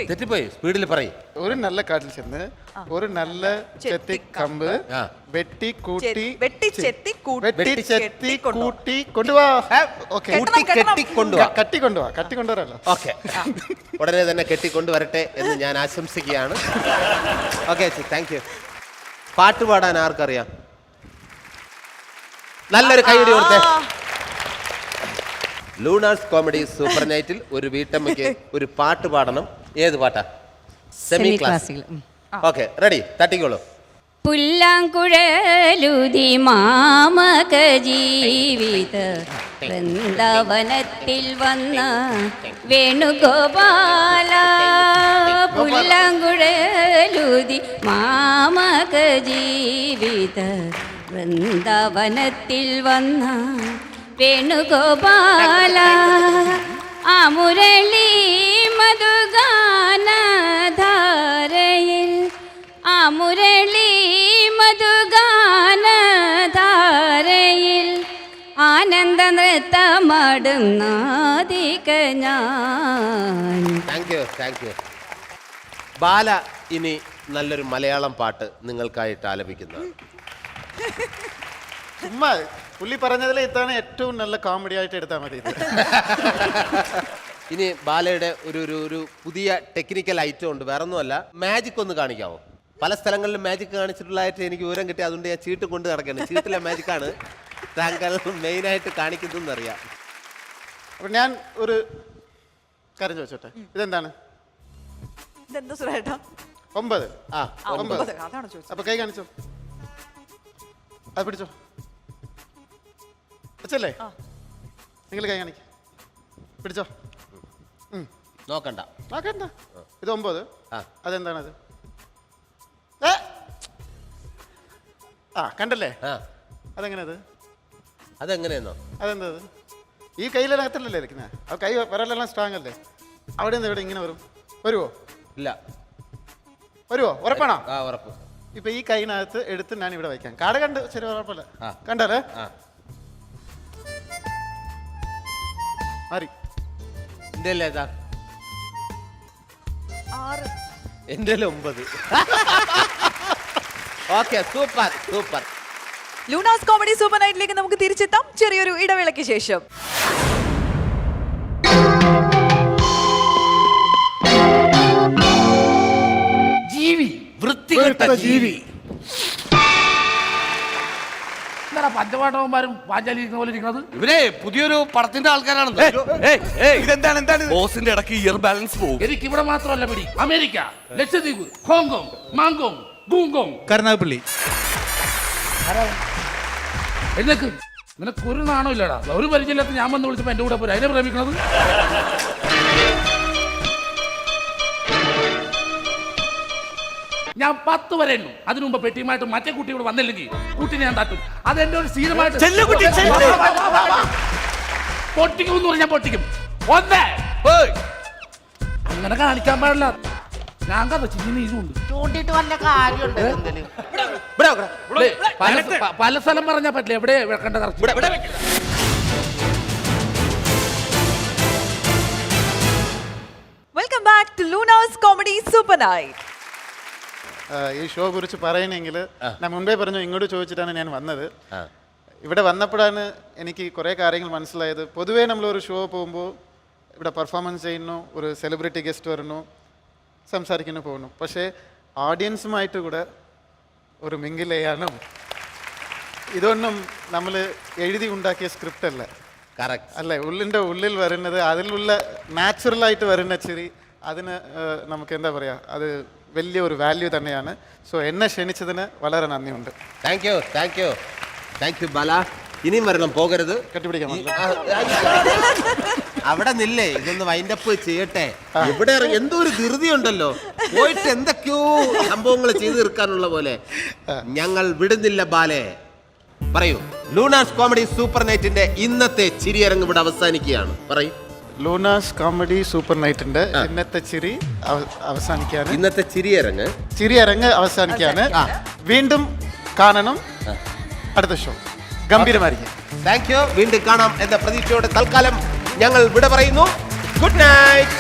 തെറ്റിപ്പോയി, സ്പീഡിൽ പറയും. ഒരു നല്ല കാട്ടിൽ ചെന്ന് ഒരു നല്ല ചെത്തിക്കമ്പ് വെട്ടി കൂട്ടി കൊണ്ടുപോവാ. കെട്ടിക്കൊണ്ടുവരല്ലോ. ഓക്കെ, ഉടനെ തന്നെ കെട്ടിക്കൊണ്ടുവരട്ടെ എന്ന് ഞാൻ ആശംസിക്കുകയാണ്. Okay, thank you. പാട്ട് പാടാൻ ആർക്കറിയാം? നല്ലൊരു കൈയടി കൊടുത്തേ. ലൂണാസ് കോമഡി സൂപ്പർ നൈറ്റിൽ ഒരു വീട്ടമ്മയ്ക്ക് ഒരു പാട്ട് പാടണം. ഏത് പാട്ടാ? Semi classical. Okay, ready? തട്ടിക്കോളൂ. പുല്ലാങ്കുഴലുതി മാമക ജീവിത വൃന്ദാവനത്തിൽ വന്ന വേണുഗോപാല. പുല്ലാങ്കുഴലുതി മാമക ജീവിത വൃന്ദാവനത്തിൽ വന്ന വേണുഗോപാല. ആ മുരളി മധുഗാനധാരയിൽ, ആ മുരളി മധുഗാനധാരയിൽ നടമാടും നാദിക ഞാൻ. Thank you. ബാല ഇനി നല്ലൊരു മലയാളം പാട്ട് നിങ്ങൾക്കായിട്ട് ആലപിക്കുന്നത്. ചുമ്മാ പുള്ളി പറഞ്ഞതിൽ ഇതാണ് ഏറ്റവും നല്ല കോമഡി ആയിട്ട് എടുത്താൽ മതി ഇത്. ഇനി ബാലയുടെ ഒരു പുതിയ ടെക്നിക്കൽ ഐറ്റം ഉണ്ട്, വേറെ ഒന്നുമല്ല, മാജിക് ഒന്ന് കാണിക്കാമോ? പല സ്ഥലങ്ങളിലും മാജിക് കാണിച്ചിട്ടുള്ളതായിട്ട് എനിക്ക് വിവരം കിട്ടി, അതുകൊണ്ട് ഞാൻ ചീട്ട് കൊണ്ട് നടക്കുകയാണ്. ചീട്ടിലെ മാജിക്കാണ് താങ്കൾ മെയിനായിട്ട് കാണിക്കുന്നതെന്ന് അറിയാം. അപ്പൊ ഞാൻ ഒരു കാര്യം ചോദിച്ചോട്ടെ, ഇതെന്താണ്? ഇതെന്താ സുരേട്ടാ? 9. ആ 9 അതാണ് ചോദിച്ചത്. അപ്പൊ കൈ കാണിച്ചോ, അത് പിടിച്ചോ, വെച്ചല്ലേ? നിങ്ങൾ കൈ കാണിക്ക, പിടിച്ചോ. നോക്കണ്ട. ഇത് 9. അതെന്താണത്? കണ്ടല്ലേ? അതെങ്ങനെയത്? അതെങ്ങനെയെന്നോ? അതെന്താ? ഈ കയ്യിലകത്തല്ലേ ഇരിക്കുന്നത്? ആ കൈ വിരലെല്ലാം സ്ട്രോങ് അല്ലേ? അവിടെ നിന്ന് ഇവിടെ ഇങ്ങനെ വരുമോ? ഇല്ല. വരുമോ? ഉറപ്പാണോ? ഉറപ്പ്. ഇപ്പൊ ഈ കൈനകത്ത് എടുത്ത് ഞാൻ ഇവിടെ വയ്ക്കാം. കാട് കണ്ട് ശരി, ഉറപ്പല്ലേ? കണ്ടല്ലേ? മാറി. എന്റെ അല്ലേ? 6. എന്റെ 9. Okay, super. Lunas comedy super നൈറ്റിലേക്ക് നമുക്ക് തിരിച്ചെത്താം ചെറിയൊരു ഇടവേളയ്ക്ക് ശേഷം. വൃത്തികെട്ട ജീവി. പഞ്ചപാണ്ഡവന്മാരും പാഞ്ചാലിരിക്കുന്ന പോലെ ഇരിക്കുന്നത് ഇവരെ പുതിയൊരു പടത്തിന്റെ ആൾക്കാരാണ്. ബോസിന്റെ ഇടയ്ക്ക് ഇയർ ബാലൻസ് പോകും. എനിക്ക് ഇവിടെ മാത്രമല്ല പിടി, അമേരിക്ക, ലക്ഷദ്വീപ്, ഹോങ്കോങ്, മാങ്കോങ്, ഗൂങ്കോങ്, കരുനാഗപ്പള്ളി. എന്നൊക്കെ നിനക്ക് ഒരു നാണോ ഇല്ലടാ. ഒരു പരിചയമില്ലാത്ത ഞാൻ വന്ന് വിളിച്ചപ്പോ എന്റെ കൂടെ പോരാ അതിനെ പ്രേമിക്കണത്. ഞാൻ 10 വരെ എണ്ണും. അതിനു മുമ്പ് പെട്ടിയുമായിട്ട് മറ്റേ കുട്ടി ഇവിടെ വന്നില്ലെങ്കിൽ കുട്ടിനെ ഞാൻ തട്ടും. അതെന്റെ ഒരു ശീലമായിട്ട് പൊട്ടിക്കും എന്ന് പറഞ്ഞാൽ പൊട്ടിക്കും. 1 അങ്ങനെ കാണിക്കാൻ പാടില്ല. ഞാൻ കഥ ചിന്നുണ്ട് ചൂണ്ടിട്ട് വല്ല കാര്യമുണ്ട്. പല സ്ഥലം പറഞ്ഞാൽ പറ്റില്ല. എവിടെ വെക്കേണ്ട correct. Welcome back to Luna's comedy super night. ഈ ഷോ കുറിച്ച് പറയണമെങ്കിൽ ഞാൻ മുൻപേ പറഞ്ഞു, ഇങ്ങോട്ട് ചോദിച്ചിട്ടാണ് ഞാൻ വന്നത്. ഇവിടെ വന്നപ്പോഴാണ് എനിക്ക് കുറേ കാര്യങ്ങൾ മനസ്സിലായത്. പൊതുവേ നമ്മളൊരു ഷോ പോകുമ്പോൾ ഇവിടെ പെർഫോമൻസ് ചെയ്യുന്നു, ഒരു സെലിബ്രിറ്റി ഗസ്റ്റ് വരുന്നു, സംസാരിക്കുന്നു, പോകുന്നു. പക്ഷേ ഓഡിയൻസുമായിട്ട് കൂടെ ഒരു മിങ്കിൾ ചെയ്യാനും ഇതൊന്നും നമ്മൾ എഴുതി ഉണ്ടാക്കിയ സ്ക്രിപ്റ്റ് അല്ല. കറക്റ്റ് അല്ലേ? ഉള്ളിൽ വരുന്നത്, അതിലുള്ള നാച്ചുറലായിട്ട് വരുന്ന ചിരി, അതിന് നമുക്ക് എന്താ പറയുക, അത് വലിയൊരു വാല്യൂ തന്നെയാണ്. സോ എന്നെ ക്ഷണിച്ചതിന് വളരെ നന്ദിയുണ്ട്. താങ്ക് യു ബാല. ഇനിയും വരണം, പോകരുത്. കെട്ടിപ്പിടിക്കാൻ അവിടെ നില്ലേ, ഇതൊന്ന് വൈൻഡപ്പ് ചെയ്യട്ടെ. ഇവിടെ എന്തോ ഒരു ധൃതി ഉണ്ടല്ലോ, പോയിട്ട് എന്തൊക്കെയോ സംഭവങ്ങൾ ചെയ്തു തീർക്കാനുള്ള പോലെ. ഞങ്ങൾ വിടുന്നില്ല ബാലെ. പറയൂ, ലൂണാസ് കോമഡി സൂപ്പർ നൈറ്റിന്റെ ഇന്നത്തെ ചിരിയരങ്ങ് ഇവിടെ അവസാനിക്കുകയാണ്. പറയൂ. ലൂണാസ് കോമഡി സൂപ്പർ നൈറ്റിന്റെ ഇന്നത്തെ ചിരി അവസാനിക്കാണ്. ഇന്നത്തെ ചിരിയരങ്ങ് അവസാനിക്കാണ്. വീണ്ടും കാണണം അടുത്ത ഷോ. ഗംഭീരമായിരിക്കും. Thank you. വീണ്ടും കാണാം എന്ന പ്രതീക്ഷയോടെ തൽക്കാലം ഞങ്ങൾ വിട പറയുന്നു. Good night.